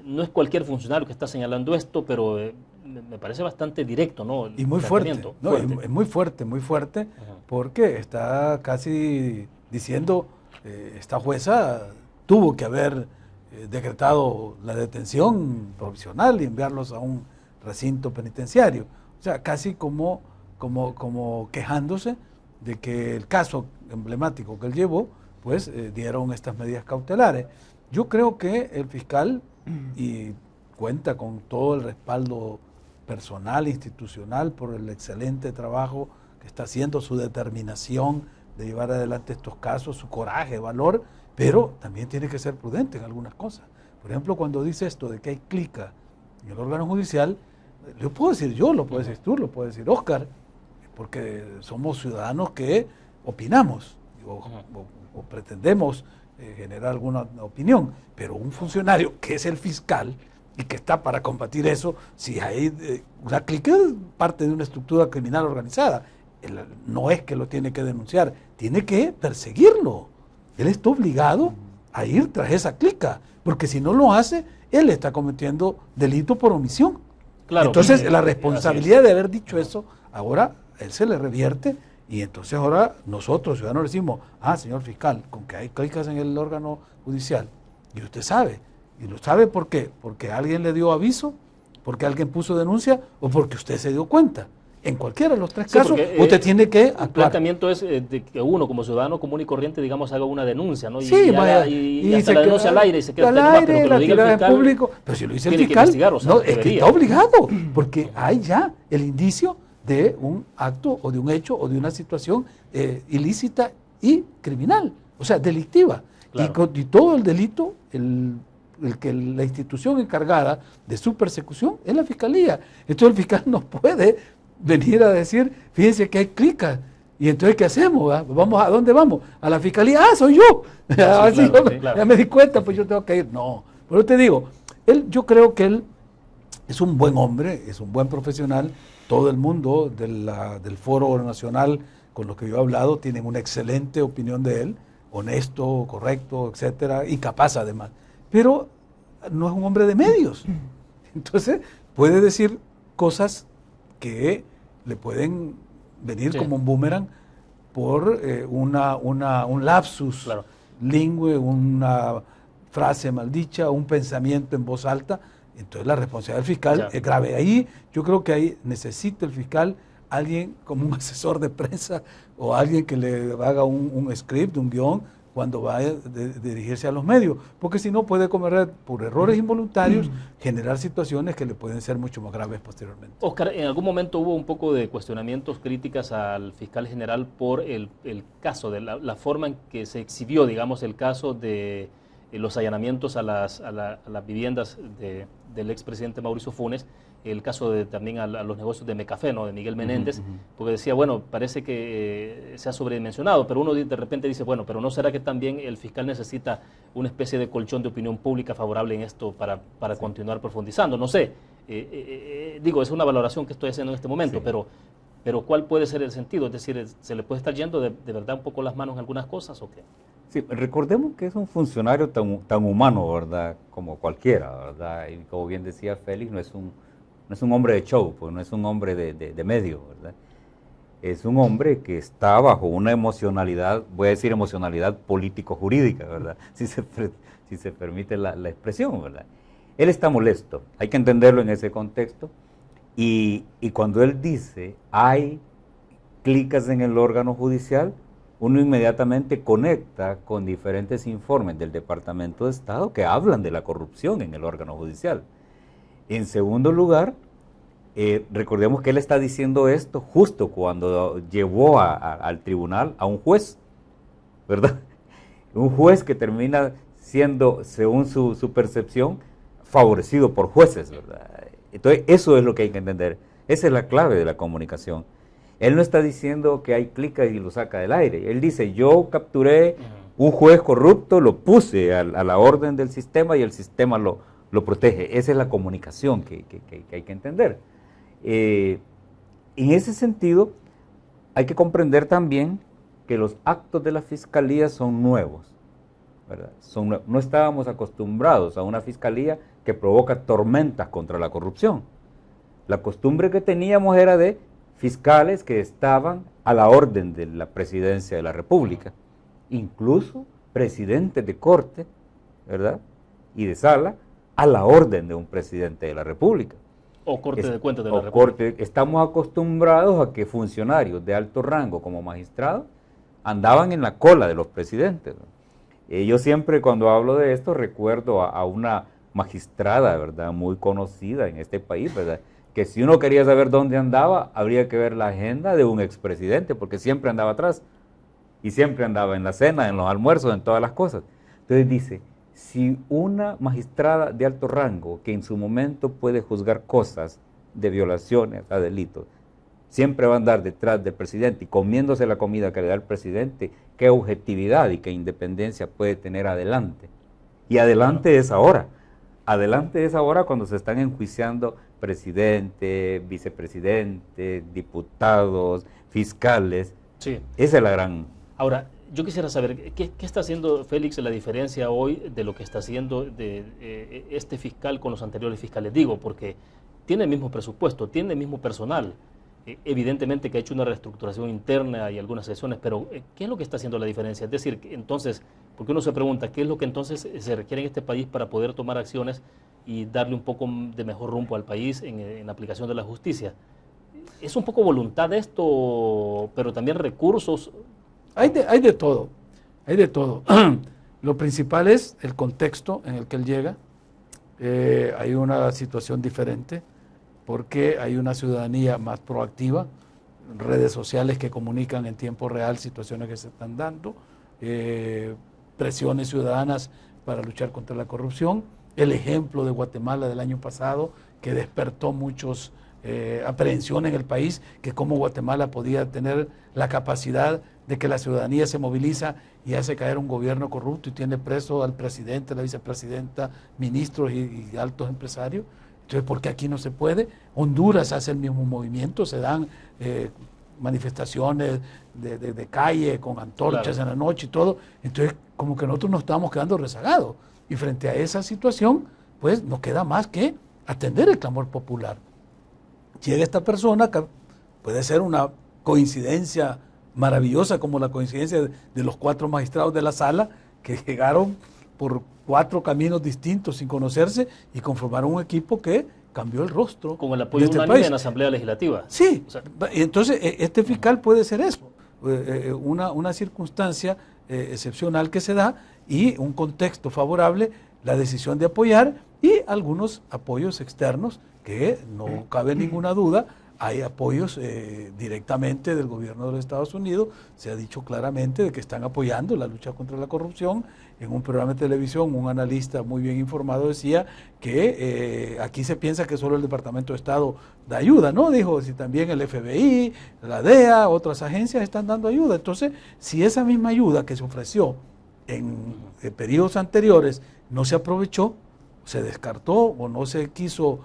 no es cualquier funcionario que está señalando esto, pero me parece bastante directo, ¿no? Y muy fuerte, no, es muy fuerte, porque está casi diciendo, esta jueza tuvo que haber decretado la detención provisional y enviarlos a un recinto penitenciario. O sea, casi como quejándose de que el caso emblemático que él llevó, pues dieron estas medidas cautelares. Yo creo que el fiscal, y cuenta con todo el respaldo personal, institucional, por el excelente trabajo que está haciendo, su determinación de llevar adelante estos casos, su coraje, valor, pero también tiene que ser prudente en algunas cosas. Por ejemplo, cuando dice esto de que hay clica en el órgano judicial, lo puedo decir yo, lo puedes decir tú, lo puede decir Óscar, porque somos ciudadanos que opinamos o pretendemos generar alguna opinión, pero un funcionario que es el fiscal y que está para combatir eso, si hay una clica es parte de una estructura criminal organizada, no es que lo tiene que denunciar, tiene que perseguirlo. Él está obligado a ir tras esa clica, porque si no lo hace, él está cometiendo delito por omisión. Claro, entonces, la responsabilidad de haber dicho eso, ahora él se le revierte, y entonces ahora nosotros, ciudadanos, decimos, señor fiscal, con que hay clicas en el órgano judicial, y usted sabe, y lo sabe ¿por qué? Porque alguien le dio aviso, porque alguien puso denuncia, o porque usted se dio cuenta. En cualquiera de los tres Sí, casos, porque, usted tiene que El actuar. planteamiento es de que uno, como ciudadano común y corriente, digamos, haga una denuncia, ¿no? Sí, vaya, y hasta la denuncia al aire y se queda al el tema, aire, pero que la lo diga el tirada en fiscal. público. Pero si lo dice el tiene que fiscal, investigar, o sea, no, es que debería. está obligado, porque hay ya el indicio de un acto o de un hecho o de una situación ilícita y criminal, o sea, delictiva. Claro. Y todo el delito, el que la institución encargada de su persecución es la fiscalía. Entonces el fiscal no puede venir a decir, fíjense que hay clicas, y entonces ¿qué hacemos? ¿Vamos a dónde vamos? A la fiscalía, soy yo. Sí, claro. Ya me di cuenta, pues yo tengo que ir. No, pero te digo, yo creo que él es un buen hombre, es un buen profesional. Todo el mundo del Foro Nacional con los que yo he hablado tienen una excelente opinión de él, honesto, correcto, etcétera, y capaz además. Pero no es un hombre de medios. Entonces puede decir cosas que le pueden venir como un boomerang por un lapsus Claro. lingüe, una frase maldicha, un pensamiento en voz alta. Entonces la responsabilidad del fiscal es grave. Ahí yo creo que ahí necesita el fiscal alguien como un asesor de prensa o alguien que le haga un script, un guión, cuando va a dirigirse a los medios, porque si no puede cometer por errores involuntarios, generar situaciones que le pueden ser mucho más graves posteriormente. Oscar, en algún momento hubo un poco de cuestionamientos, críticas al fiscal general por el caso, de la forma en que se exhibió, digamos, el caso de los allanamientos a las viviendas del expresidente Mauricio Funes, el caso también a los negocios de Mecafé, ¿no? De Miguel Menéndez, porque decía, bueno, parece que se ha sobredimensionado, pero uno de repente dice, bueno, pero ¿no será que también el fiscal necesita una especie de colchón de opinión pública favorable en esto para continuar profundizando? No sé, digo, es una valoración que estoy haciendo en este momento, pero ¿cuál puede ser el sentido? Es decir, ¿se le puede estar yendo de verdad un poco las manos en algunas cosas o qué? Sí, recordemos que es un funcionario tan humano, ¿verdad? Como cualquiera, ¿verdad? Y como bien decía Félix, no es un hombre de show, pues no es un hombre de medio, ¿verdad? Es un hombre que está bajo una emocionalidad, voy a decir emocionalidad político-jurídica, ¿verdad? Si se permite la expresión, ¿verdad? Él está molesto, hay que entenderlo en ese contexto, y cuando él dice, hay clicas en el órgano judicial, uno inmediatamente conecta con diferentes informes del Departamento de Estado que hablan de la corrupción en el órgano judicial. En segundo lugar, recordemos que él está diciendo esto justo cuando llevó al tribunal a un juez, ¿verdad? Un juez que termina siendo, según su percepción, favorecido por jueces, ¿verdad? Entonces, eso es lo que hay que entender. Esa es la clave de la comunicación. Él no está diciendo que hay clicas y lo saca del aire. Él dice, yo capturé un juez corrupto, lo puse a la orden del sistema y el sistema lo protege. Esa es la comunicación que hay que entender. En ese sentido, hay que comprender también que los actos de la Fiscalía son nuevos, ¿verdad? No estábamos acostumbrados a una Fiscalía que provoca tormentas contra la corrupción. La costumbre que teníamos era de fiscales que estaban a la orden de la Presidencia de la República, incluso presidentes de corte, ¿verdad? Y de sala, a la orden de un presidente de la República. O corte de cuentas de la República. Estamos acostumbrados a que funcionarios de alto rango como magistrados andaban en la cola de los presidentes, ¿no? Yo siempre cuando hablo de esto recuerdo a una magistrada, ¿verdad? Muy conocida en este país, ¿verdad? Que si uno quería saber dónde andaba, habría que ver la agenda de un expresidente, porque siempre andaba atrás, y siempre andaba en la cena, en los almuerzos, en todas las cosas. Entonces dice, si una magistrada de alto rango, que en su momento puede juzgar cosas de violaciones a delitos, siempre va a andar detrás del presidente y comiéndose la comida que le da el presidente, qué objetividad y qué independencia puede tener adelante. Y adelante es ahora. Adelante es ahora cuando se están enjuiciando presidente, vicepresidente, diputados, fiscales. Sí. Esa es la gran... Ahora, yo quisiera saber, ¿qué está haciendo Félix la diferencia hoy de lo que está haciendo este fiscal con los anteriores fiscales? Digo, porque tiene el mismo presupuesto, tiene el mismo personal. Evidentemente que ha hecho una reestructuración interna y algunas sesiones, pero ¿qué es lo que está haciendo la diferencia? Es decir, entonces, porque uno se pregunta, ¿qué es lo que entonces se requiere en este país para poder tomar acciones y darle un poco de mejor rumbo al país en la aplicación de la justicia? ¿Es un poco voluntad esto, pero también recursos? Hay de todo, hay de todo. Lo principal es el contexto en el que él llega. Hay una situación diferente porque hay una ciudadanía más proactiva, redes sociales que comunican en tiempo real situaciones que se están dando, presiones ciudadanas para luchar contra la corrupción, el ejemplo de Guatemala del año pasado que despertó muchos aprehensiones en el país, que cómo Guatemala podía tener la capacidad de que la ciudadanía se moviliza y hace caer un gobierno corrupto y tiene preso al presidente, la vicepresidenta, ministros y altos empresarios. Entonces, ¿por qué aquí no se puede? Honduras hace el mismo movimiento, se dan manifestaciones de calle con antorchas en la noche y todo. Entonces, como que nosotros nos estamos quedando rezagados. Y frente a esa situación, pues no queda más que atender el clamor popular. Llega esta persona, que puede ser una coincidencia maravillosa, como la coincidencia de los 4 magistrados de la sala, que llegaron por 4 caminos distintos sin conocerse y conformaron un equipo que cambió el rostro. Con el apoyo de este unánime país en la Asamblea Legislativa. Sí, o sea, y entonces este fiscal puede ser eso, una circunstancia excepcional que se da y un contexto favorable, la decisión de apoyar y algunos apoyos externos que no cabe ninguna duda. Hay apoyos directamente del gobierno de los Estados Unidos, se ha dicho claramente de que están apoyando la lucha contra la corrupción. En un programa de televisión, un analista muy bien informado decía que aquí se piensa que solo el Departamento de Estado da ayuda, ¿no? Dijo, si también el FBI, la DEA, otras agencias están dando ayuda. Entonces, si esa misma ayuda que se ofreció en periodos anteriores no se aprovechó, se descartó o no se quiso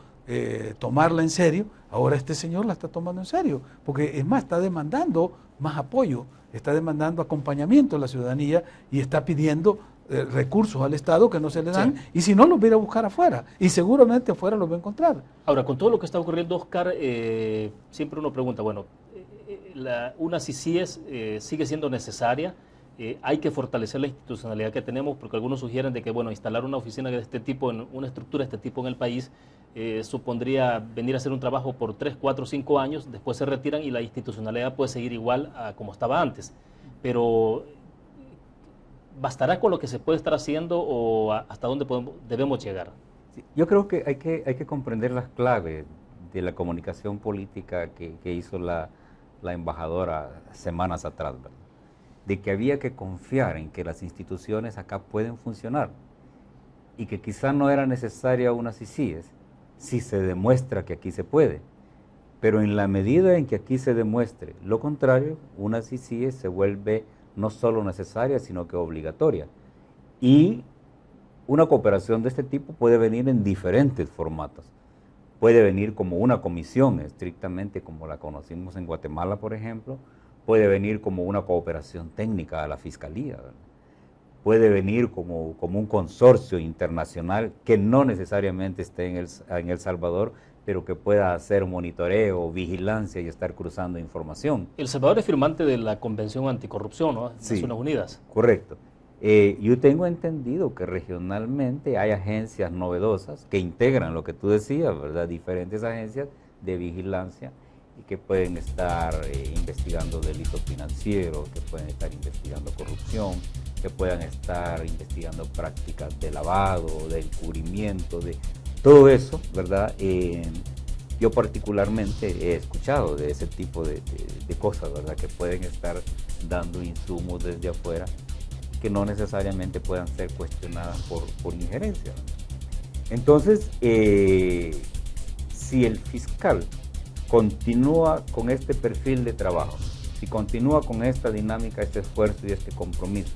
tomarla en serio, ahora este señor la está tomando en serio, porque es más, está demandando más apoyo, está demandando acompañamiento a la ciudadanía y está pidiendo recursos al Estado que no se le dan, y si no los va a ir a buscar afuera, y seguramente afuera los va a encontrar. Ahora, con todo lo que está ocurriendo, Oscar, siempre uno pregunta, bueno, una CICIES sigue siendo necesaria, hay que fortalecer la institucionalidad que tenemos, porque algunos sugieren de que, bueno, instalar una oficina de este tipo, una estructura de este tipo en el país, supondría venir a hacer un trabajo por 3, 4, 5 años, después se retiran y la institucionalidad puede seguir igual a como estaba antes. Pero, ¿bastará con lo que se puede estar haciendo o hasta dónde debemos llegar? Sí, yo creo que hay que comprender las claves de la comunicación política que hizo la embajadora semanas atrás, ¿verdad? De que había que confiar en que las instituciones acá pueden funcionar y que quizá no era necesaria una CICIES si se demuestra que aquí se puede. Pero en la medida en que aquí se demuestre lo contrario, una CICIES se vuelve no solo necesaria, sino que obligatoria. Y una cooperación de este tipo puede venir en diferentes formatos. Puede venir como una comisión, estrictamente como la conocimos en Guatemala, por ejemplo. Puede venir como una cooperación técnica a la Fiscalía, ¿verdad? Puede venir como un consorcio internacional que no necesariamente esté en El Salvador, pero que pueda hacer monitoreo, vigilancia y estar cruzando información. El Salvador es firmante de la Convención Anticorrupción, ¿no? Sí, Naciones Unidas. Correcto. Yo tengo entendido que regionalmente hay agencias novedosas que integran lo que tú decías, ¿verdad? Diferentes agencias de vigilancia y que pueden estar investigando delitos financieros, que pueden estar investigando corrupción, que puedan estar investigando prácticas de lavado, de encubrimiento, de todo eso, ¿verdad? Yo particularmente he escuchado de ese tipo de cosas, ¿verdad? Que pueden estar dando insumos desde afuera que no necesariamente puedan ser cuestionadas por injerencia, ¿verdad? Entonces, si el fiscal continúa con este perfil de trabajo, si continúa con esta dinámica, este esfuerzo y este compromiso,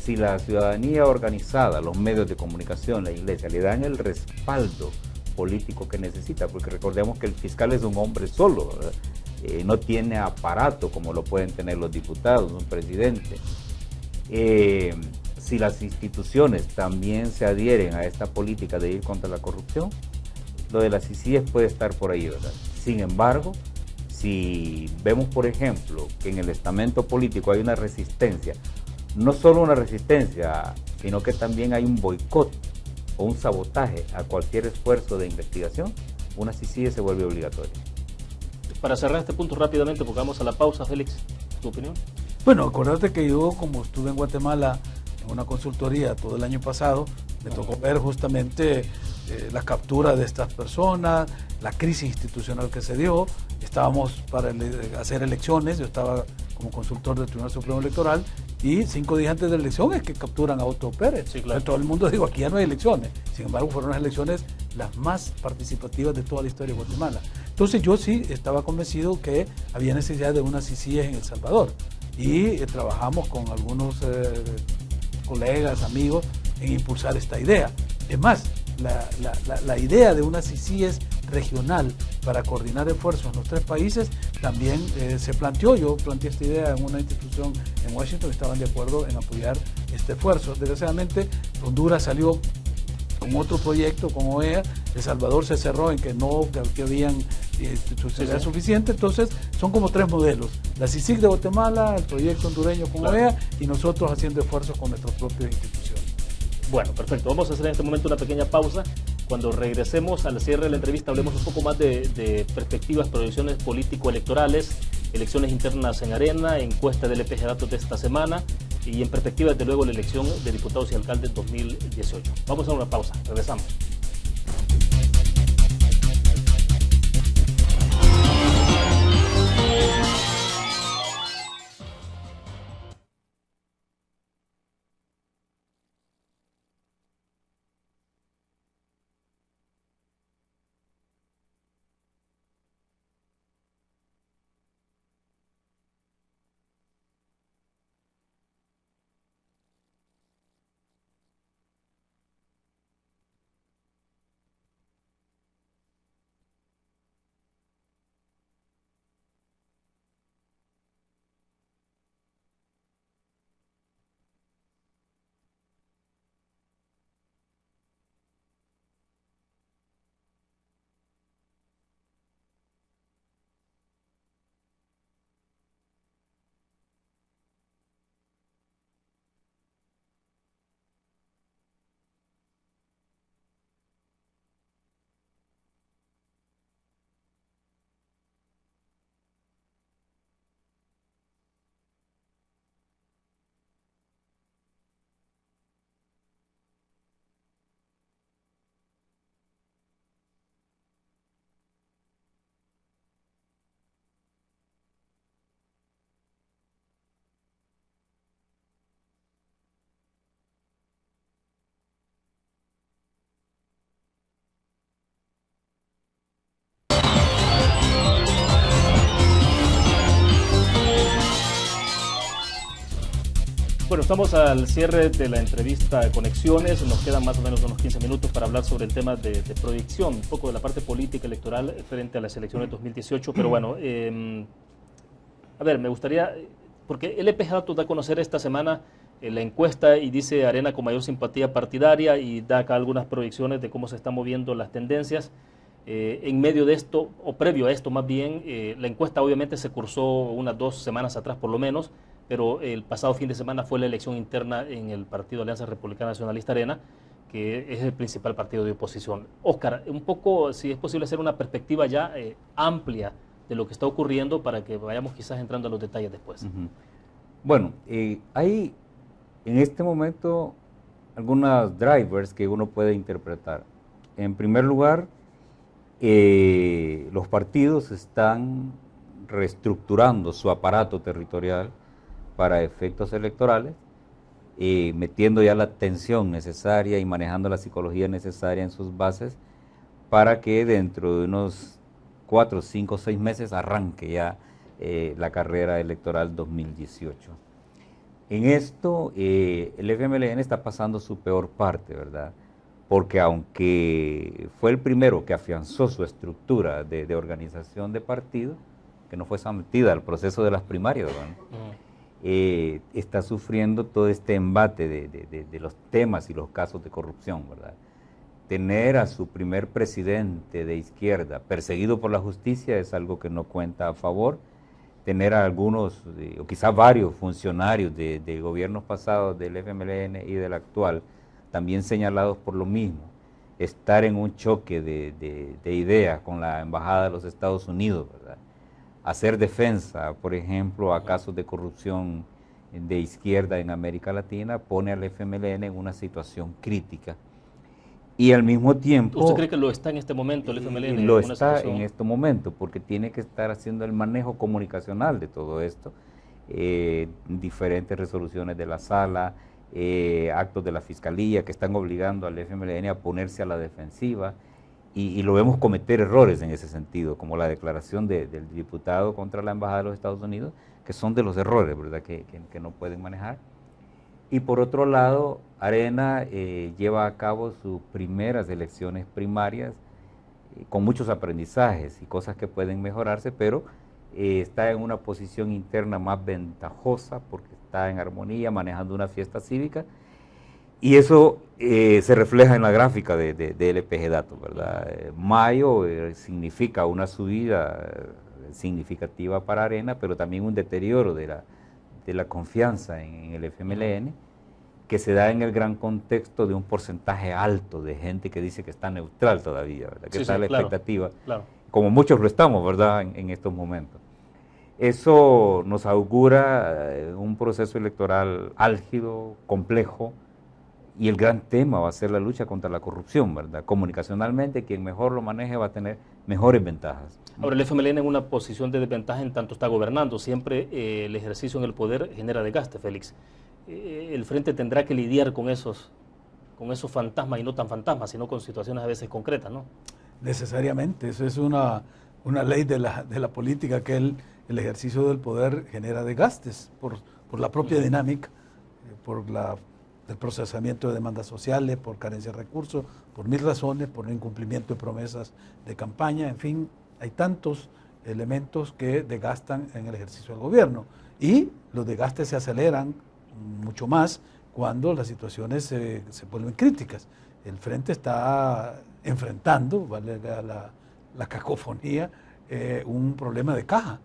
si la ciudadanía organizada, los medios de comunicación, la iglesia, le dan el respaldo político que necesita, porque recordemos que el fiscal es un hombre solo, ¿verdad? No tiene aparato como lo pueden tener los diputados, un presidente. Si las instituciones también se adhieren a esta política de ir contra la corrupción, lo de las CICIES puede estar por ahí, ¿verdad? Sin embargo, si vemos, por ejemplo, que en el estamento político hay una resistencia, no solo una resistencia, sino que también hay un boicot o un sabotaje a cualquier esfuerzo de investigación, una CICIES se vuelve obligatoria. Para cerrar este punto rápidamente, porque vamos a la pausa, Félix, ¿tu opinión? Bueno, acordate que yo, como estuve en Guatemala en una consultoría todo el año pasado, me tocó ver justamente la captura de estas personas, la crisis institucional que se dio. Estábamos para hacer elecciones, yo estaba como consultor del Tribunal Supremo Electoral, y 5 días antes de la elección es que capturan a Otto Pérez. Sí, claro. Todo el mundo dijo, aquí ya no hay elecciones. Sin embargo, fueron las elecciones las más participativas de toda la historia de Guatemala. Entonces yo sí estaba convencido que había necesidad de unas CICIES en El Salvador. Y trabajamos con algunos colegas, amigos, en impulsar esta idea. Es más, la idea de una CICIES regional para coordinar esfuerzos en los 3 países también se planteó. Yo planteé esta idea en una institución en Washington y estaban de acuerdo en apoyar este esfuerzo. Desgraciadamente, Honduras salió con otro proyecto, con OEA. El Salvador se cerró en que no que habían institucionalidad suficiente. Entonces, son como 3 modelos: la CICIG de Guatemala, el proyecto hondureño con OEA, y nosotros haciendo esfuerzos con nuestras propias instituciones. Bueno, perfecto. Vamos a hacer en este momento una pequeña pausa. Cuando regresemos al cierre de la entrevista, hablemos un poco más de perspectivas, proyecciones político-electorales, elecciones internas en Arena, encuesta del EPG Datos de esta semana y en perspectiva, desde luego, la elección de diputados y alcaldes 2018. Vamos a una pausa. Regresamos. Bueno, estamos al cierre de la entrevista Conexiones. Nos quedan más o menos unos 15 minutos para hablar sobre el tema de proyección, un poco de la parte política electoral frente a las elecciones de 2018. Pero bueno, a ver, me gustaría, porque el EPG Datos da a conocer esta semana la encuesta y dice Arena con mayor simpatía partidaria, y da acá algunas proyecciones de cómo se están moviendo las tendencias. En medio de esto, o previo a esto más bien, la encuesta obviamente se cursó unas 2 semanas atrás por lo menos, pero el pasado fin de semana fue la elección interna en el partido Alianza Republicana Nacionalista Arena, que es el principal partido de oposición. Óscar, un poco, si es posible hacer una perspectiva ya amplia de lo que está ocurriendo para que vayamos quizás entrando a los detalles después. Bueno, hay en este momento algunas drivers que uno puede interpretar. En primer lugar, los partidos están reestructurando su aparato territorial para efectos electorales, metiendo ya la tensión necesaria y manejando la psicología necesaria en sus bases para que dentro de unos 4, 5, 6 meses arranque ya la carrera electoral 2018. En esto el FMLN está pasando su peor parte, ¿verdad? Porque aunque fue el primero que afianzó su estructura de organización de partido, que no fue sometida al proceso de las primarias, ¿verdad? Está sufriendo todo este embate de los temas y los casos de corrupción, ¿verdad? Tener a su primer presidente de izquierda perseguido por la justicia es algo que no cuenta a favor. Tener a algunos, o quizás varios funcionarios de gobiernos pasados del FMLN y del actual, también señalados por lo mismo. Estar en un choque de ideas con la Embajada de los Estados Unidos, ¿verdad? hacer defensa, por ejemplo, a casos de corrupción de izquierda en América Latina, pone al FMLN en una situación crítica. Y al mismo tiempo... ¿Usted cree que lo está en este momento el FMLN? Lo está en este momento, porque tiene que estar haciendo el manejo comunicacional de todo esto, diferentes resoluciones de la sala, actos de la Fiscalía que están obligando al FMLN a ponerse a la defensiva, y lo vemos cometer errores en ese sentido, como la declaración del diputado contra la Embajada de los Estados Unidos, que son de los errores, ¿verdad?, que no pueden manejar. Y por otro lado, Arena lleva a cabo sus primeras elecciones primarias con muchos aprendizajes y cosas que pueden mejorarse, pero está en una posición interna más ventajosa porque está en armonía, manejando una fiesta cívica, y eso se refleja en la gráfica de LPG Datos, ¿verdad? Mayo significa una subida significativa para Arena, pero también un deterioro de la confianza en el FMLN, que se da en el gran contexto de un porcentaje alto de gente que dice que está neutral todavía, ¿verdad? Que está la expectativa, como muchos lo estamos, ¿verdad?, en estos momentos. Eso nos augura un proceso electoral álgido, complejo, y el gran tema va a ser la lucha contra la corrupción, ¿verdad? Comunicacionalmente, quien mejor lo maneje va a tener mejores ventajas. Ahora, el FMLN en una posición de desventaja en tanto está gobernando. Siempre el ejercicio en el poder genera desgaste, Félix. El Frente tendrá que lidiar con esos fantasmas, y no tan fantasmas, sino con situaciones a veces concretas, ¿no? Necesariamente, eso es una ley de la política, que el ejercicio del poder genera desgastes por la propia dinámica, por el procesamiento de demandas sociales, por carencia de recursos, por mil razones, por incumplimiento de promesas de campaña, en fin, hay tantos elementos que desgastan en el ejercicio del gobierno, y los desgastes se aceleran mucho más cuando las situaciones se vuelven críticas. El Frente está enfrentando, vale la cacofonía, un problema de caja.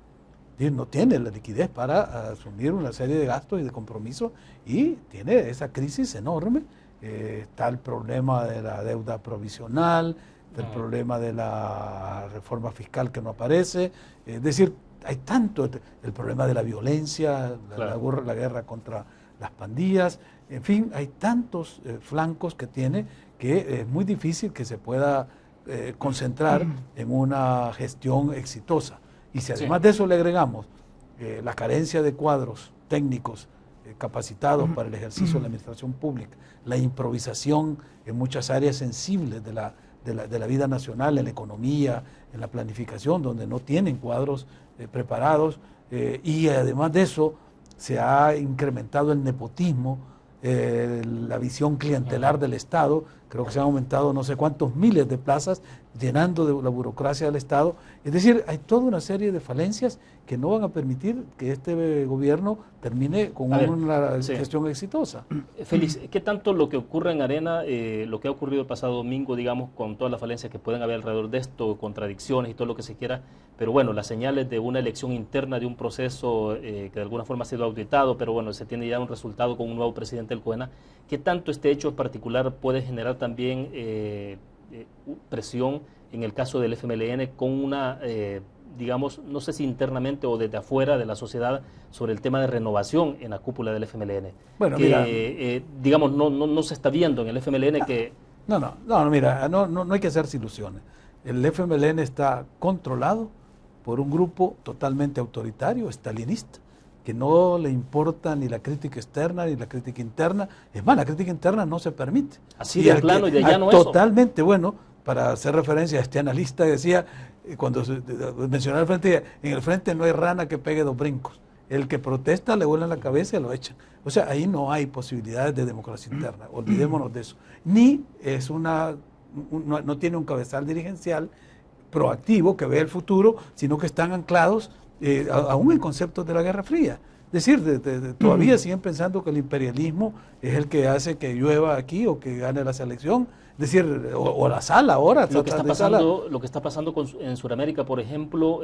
No tiene la liquidez para asumir una serie de gastos y de compromisos, y tiene esa crisis enorme. Está el problema de la deuda provisional, el problema de la reforma fiscal que no aparece, es decir, hay tanto, el problema de la violencia, la guerra contra las pandillas, en fin, hay tantos flancos que tiene, que es muy difícil que se pueda concentrar en una gestión exitosa. Y si además de eso le agregamos la carencia de cuadros técnicos capacitados para el ejercicio de la administración pública, la improvisación en muchas áreas sensibles de la vida nacional, en la economía, en la planificación, donde no tienen cuadros preparados, y además de eso se ha incrementado el nepotismo, la visión clientelar del Estado. Creo que se han aumentado no sé cuántos miles de plazas, llenando de la burocracia del Estado. Es decir, hay toda una serie de falencias que no van a permitir que este gobierno termine con una gestión exitosa. Félix, ¿qué tanto lo que ocurre en Arena, lo que ha ocurrido el pasado domingo, digamos, con todas las falencias que pueden haber alrededor de esto, contradicciones y todo lo que se quiera, pero bueno, las señales de una elección interna, de un proceso que de alguna forma ha sido auditado, pero bueno, se tiene ya un resultado con un nuevo presidente del COENA, ¿qué tanto este hecho particular puede generar también presión en el caso del FMLN con una, digamos, no sé si internamente o desde afuera de la sociedad, sobre el tema de renovación en la cúpula del FMLN? Bueno, que, mira, digamos, no se está viendo en el FMLN que... Mira, no hay que hacerse ilusiones. El FMLN está controlado por un grupo totalmente autoritario, stalinista, que no le importa ni la crítica externa ni la crítica interna. Es más, la crítica interna no se permite. Así de plano y de llano eso. Totalmente, bueno, para hacer referencia a este analista que decía, cuando mencionaba el Frente, en el Frente no hay rana que pegue 2 brincos. El que protesta le vuelan la cabeza y lo echan. O sea, ahí no hay posibilidades de democracia interna, olvidémonos de eso. Ni es no tiene un cabezal dirigencial proactivo que vea el futuro, sino que están anclados aún en conceptos de la Guerra Fría. Es decir, todavía siguen pensando que el imperialismo es el que hace que llueva aquí o que gane la selección. Es decir, o la sala ahora. Lo que está pasando en Sudamérica, por ejemplo,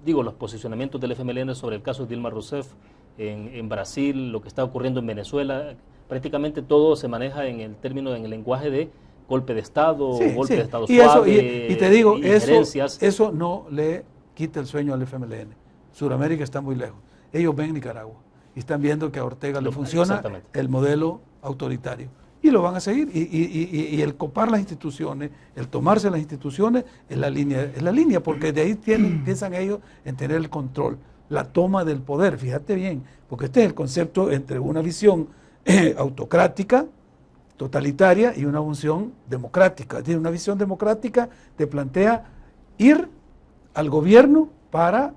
los posicionamientos del FMLN sobre el caso de Dilma Rousseff en Brasil, lo que está ocurriendo en Venezuela, prácticamente todo se maneja en el lenguaje de golpe de Estado, golpe de Estado suave, y te digo, eso no le quita el sueño al FMLN. Sudamérica está muy lejos. Ellos ven Nicaragua y están viendo que a Ortega le funciona el modelo autoritario. Y lo van a seguir. Y el copar las instituciones, el tomarse las instituciones es la línea, porque de ahí piensan ellos en tener el control, la toma del poder. Fíjate bien, porque este es el concepto entre una visión autocrática, totalitaria, y una función democrática. Tiene una visión democrática, te plantea ir al gobierno para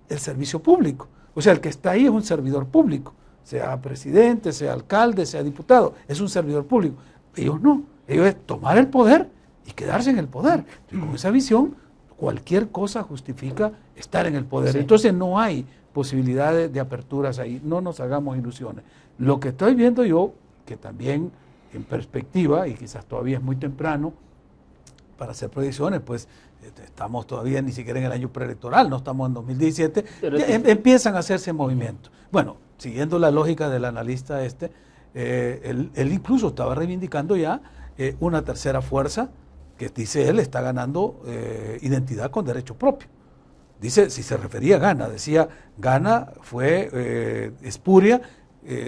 el servicio público. O sea, el que está ahí es un servidor público, sea presidente, sea alcalde, sea diputado, es un servidor público. Ellos no, ellos es tomar el poder y quedarse en el poder. Y con esa visión, cualquier cosa justifica estar en el poder. Sí. Entonces no hay posibilidades de aperturas ahí, no nos hagamos ilusiones. Lo que estoy viendo yo, que también en perspectiva, y quizás todavía es muy temprano para hacer predicciones, pues estamos todavía ni siquiera en el año preelectoral, no estamos en 2017, empiezan a hacerse movimientos. Bueno, siguiendo la lógica del analista él incluso estaba reivindicando ya una tercera fuerza que, dice él, está ganando identidad con derecho propio. Dice, si se refería a Gana, decía, Gana fue espuria,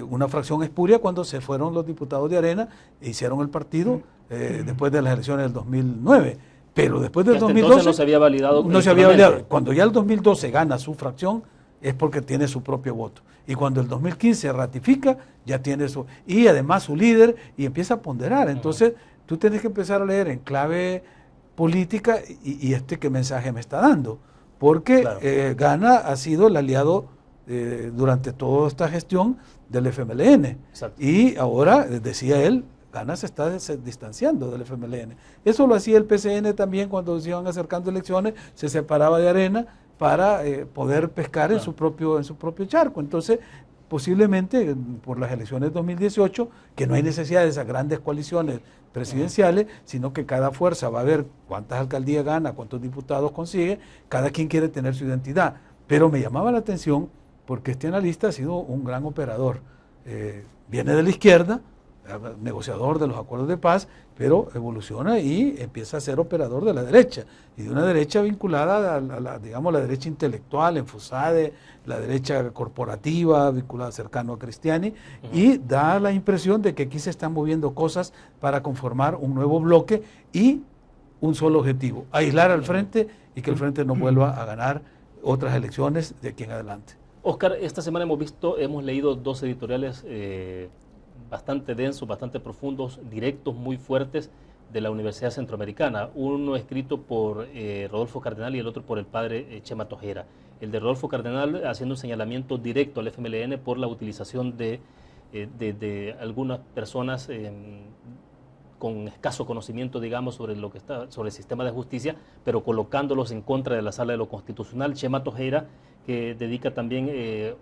una fracción espuria cuando se fueron los diputados de Arena e hicieron el partido después de las elecciones del 2009. Pero después del 2012 no se había validado. No se había validado. Cuando ya el 2012 gana su fracción es porque tiene su propio voto. Y cuando el 2015 ratifica, ya tiene su... Y además su líder, y empieza a ponderar. Entonces, tú tienes que empezar a leer en clave política y qué mensaje me está dando. Porque claro, Gana ha sido el aliado durante toda esta gestión del FMLN. Exacto. Y ahora, decía él, Gana se está distanciando del FMLN. Eso lo hacía el PCN también cuando se iban acercando elecciones, se separaba de Arena para poder pescar en su propio charco. Entonces, posiblemente por las elecciones de 2018, que no hay necesidad de esas grandes coaliciones presidenciales, sino que cada fuerza va a ver cuántas alcaldías gana, cuántos diputados consigue, cada quien quiere tener su identidad. Pero me llamaba la atención porque este analista ha sido un gran operador. Viene de la izquierda, negociador de los acuerdos de paz, pero evoluciona y empieza a ser operador de la derecha, y de una derecha vinculada a la derecha intelectual, enfusada, la derecha corporativa, vinculada cercano a Cristiani, y da la impresión de que aquí se están moviendo cosas para conformar un nuevo bloque y un solo objetivo, aislar al frente y que el frente no vuelva a ganar otras elecciones de aquí en adelante. Oscar, esta semana hemos leído dos editoriales bastante densos, bastante profundos, directos, muy fuertes de la Universidad Centroamericana. Uno escrito por Rodolfo Cardenal y el otro por el padre Chema Tojera. El de Rodolfo Cardenal haciendo un señalamiento directo al FMLN por la utilización de algunas personas con escaso conocimiento, digamos, sobre el sistema de justicia, pero colocándolos en contra de la Sala de lo Constitucional. Chema Tojera, que dedica también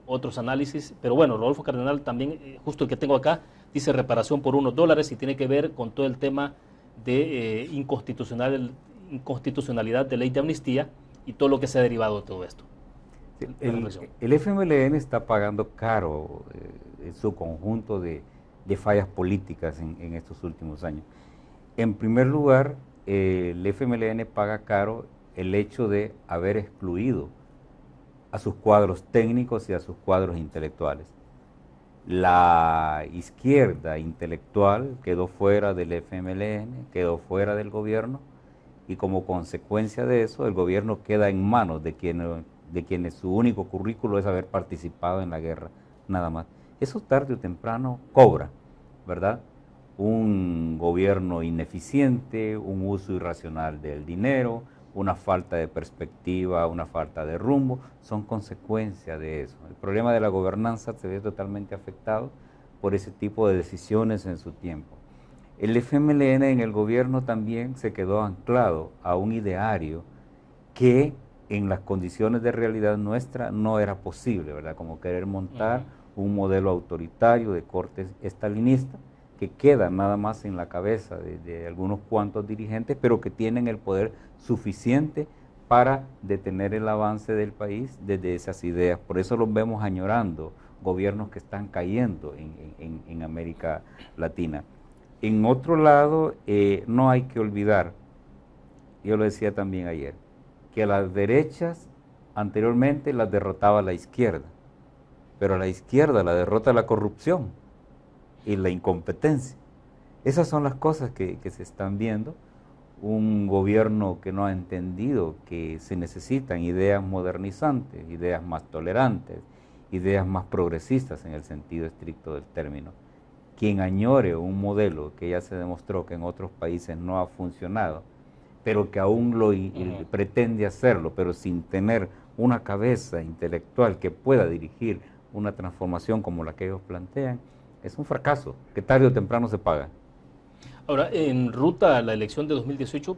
otros análisis, pero bueno, Rodolfo Cardenal también, justo el que tengo acá, dice reparación por $1 y tiene que ver con todo el tema de inconstitucionalidad de ley de amnistía y todo lo que se ha derivado de todo esto. El FMLN está pagando caro su conjunto de fallas políticas en estos últimos años. En primer lugar, el FMLN paga caro el hecho de haber excluido a sus cuadros técnicos y a sus cuadros intelectuales. La izquierda intelectual quedó fuera del FMLN, quedó fuera del gobierno, y como consecuencia de eso, el gobierno queda en manos de quienes su único currículo es haber participado en la guerra, nada más. Eso tarde o temprano cobra, ¿verdad? Un gobierno ineficiente, un uso irracional del dinero, una falta de perspectiva, una falta de rumbo, son consecuencia de eso. El problema de la gobernanza se ve totalmente afectado por ese tipo de decisiones en su tiempo. El FMLN en el gobierno también se quedó anclado a un ideario que en las condiciones de realidad nuestra no era posible, ¿verdad? Como querer montar un modelo autoritario de corte estalinista que queda nada más en la cabeza de algunos cuantos dirigentes, pero que tienen el poder suficiente para detener el avance del país desde esas ideas. Por eso los vemos añorando gobiernos que están cayendo en América Latina. En otro lado, no hay que olvidar, yo lo decía también ayer, que las derechas Anteriormente las derrotaba la izquierda, pero a la izquierda la derrota la corrupción y la incompetencia. Esas son las cosas que se están viendo. Un gobierno que no ha entendido que se necesitan ideas modernizantes, ideas más tolerantes, ideas más progresistas en el sentido estricto del término. Quien añore un modelo que ya se demostró que en otros países no ha funcionado, pero que aún pretende hacerlo, pero sin tener una cabeza intelectual que pueda dirigir una transformación como la que ellos plantean, es un fracaso que tarde o temprano se paga. Ahora, en ruta a la elección de 2018,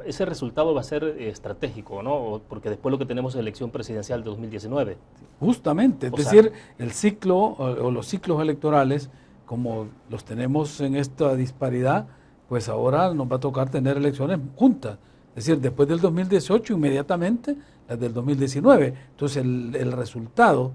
ese resultado va a ser estratégico, ¿no? Porque después lo que tenemos es elección presidencial de 2019. Justamente, es decir, el ciclo o los ciclos electorales, como los tenemos en esta disparidad, pues ahora nos va a tocar tener elecciones juntas. Es decir, después del 2018, inmediatamente las del 2019. Entonces, el resultado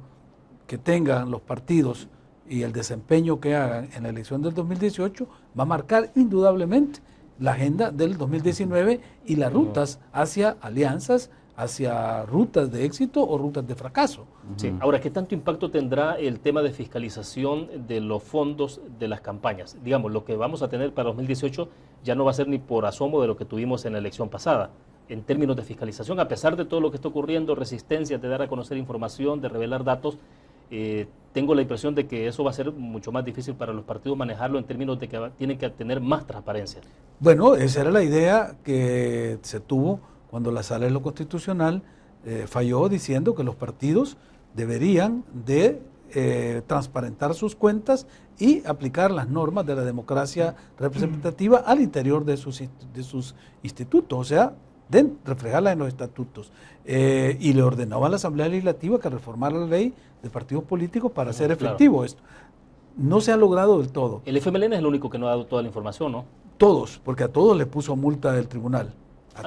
que tengan los partidos y el desempeño que hagan en la elección del 2018 va a marcar indudablemente la agenda del 2019 y las rutas hacia alianzas, hacia rutas de éxito o rutas de fracaso. Sí. Ahora, ¿qué tanto impacto tendrá el tema de fiscalización de los fondos de las campañas? Digamos, lo que vamos a tener para 2018 ya no va a ser ni por asomo de lo que tuvimos en la elección pasada, en términos de fiscalización, a pesar de todo lo que está ocurriendo, resistencia de dar a conocer información, de revelar datos. Tengo la impresión de que eso va a ser mucho más difícil para los partidos manejarlo en términos de que tienen que tener más transparencia. Bueno, esa era la idea que se tuvo cuando la Sala de lo Constitucional falló diciendo que los partidos deberían de transparentar sus cuentas y aplicar las normas de la democracia representativa al interior de sus institutos, o sea, reflejarla en los estatutos. Y le ordenaba a la Asamblea Legislativa que reformara la ley de partidos políticos para hacer efectivo esto. No se ha logrado del todo. El FMLN es el único que no ha dado toda la información, ¿no? Todos, porque a todos les puso multa del tribunal.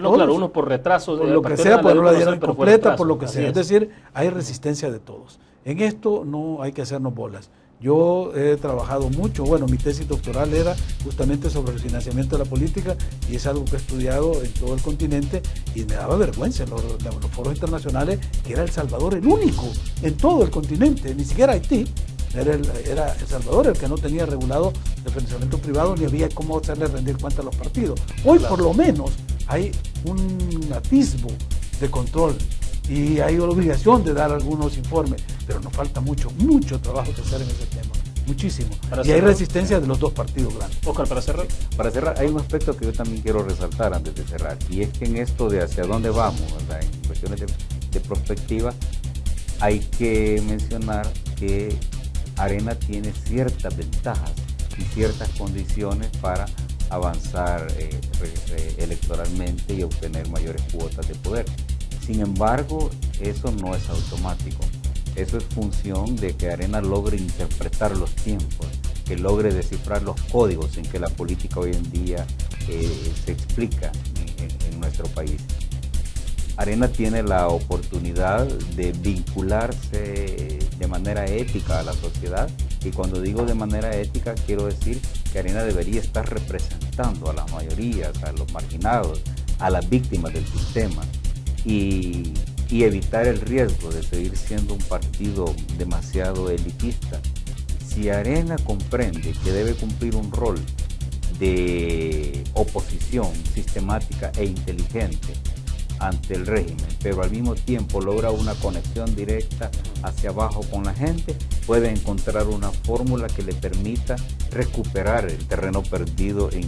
No, claro, unos por retraso. Por lo que sea, pues no la dieron completa, por lo que sea. Es decir, hay resistencia de todos. En esto no hay que hacernos bolas. Yo he trabajado mucho, bueno, mi tesis doctoral era justamente sobre el financiamiento de la política y es algo que he estudiado en todo el continente y me daba vergüenza en los foros internacionales que era El Salvador el único en todo el continente, ni siquiera Haití, era El Salvador el que no tenía regulado el financiamiento privado ni había cómo hacerle rendir cuenta a los partidos. Hoy por lo menos hay un atisbo de control y hay la obligación de dar algunos informes, pero nos falta mucho trabajo que hacer en ese tema, muchísimo. Y hay resistencia de los dos partidos grandes. Oscar, para cerrar. Para cerrar, hay un aspecto que yo también quiero resaltar antes de cerrar, y es que en esto de hacia dónde vamos, ¿verdad? En cuestiones de perspectiva, hay que mencionar que Arena tiene ciertas ventajas y ciertas condiciones para avanzar electoralmente y obtener mayores cuotas de poder. Sin embargo, eso no es automático. Eso es función de que Arena logre interpretar los tiempos, que logre descifrar los códigos en que la política hoy en día se explica en nuestro país. Arena tiene la oportunidad de vincularse de manera ética a la sociedad, y cuando digo de manera ética quiero decir que Arena debería estar representando a las mayorías, a los marginados, a las víctimas del sistema, y evitar el riesgo de seguir siendo un partido demasiado elitista. Si Arena comprende que debe cumplir un rol de oposición sistemática e inteligente ante el régimen, pero al mismo tiempo logra una conexión directa hacia abajo con la gente, puede encontrar una fórmula que le permita recuperar el terreno perdido en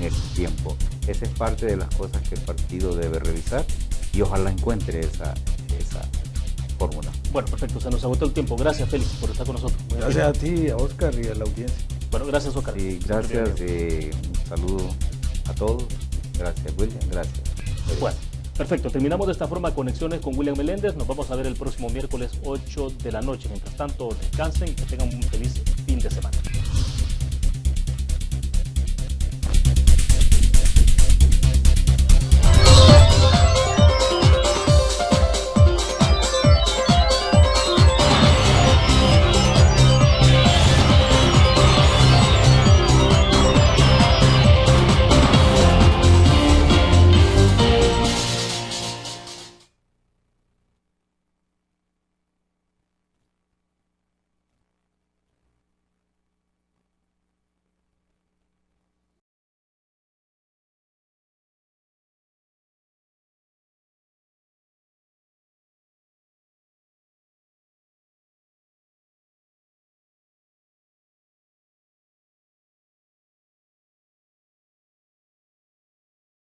ese tiempo. Esa es parte de las cosas que el partido debe revisar y ojalá encuentre esa fórmula. Bueno, perfecto, se nos agotó el tiempo. Gracias, Félix, por estar con nosotros. Gracias a ti, a Oscar y a la audiencia. Bueno, gracias, Oscar. Sí, gracias, un saludo a todos. Gracias, William, gracias. Bueno, perfecto, terminamos de esta forma Conexiones con William Meléndez. Nos vamos a ver el próximo miércoles 8 de la noche. Mientras tanto, descansen y que tengan un feliz fin de semana.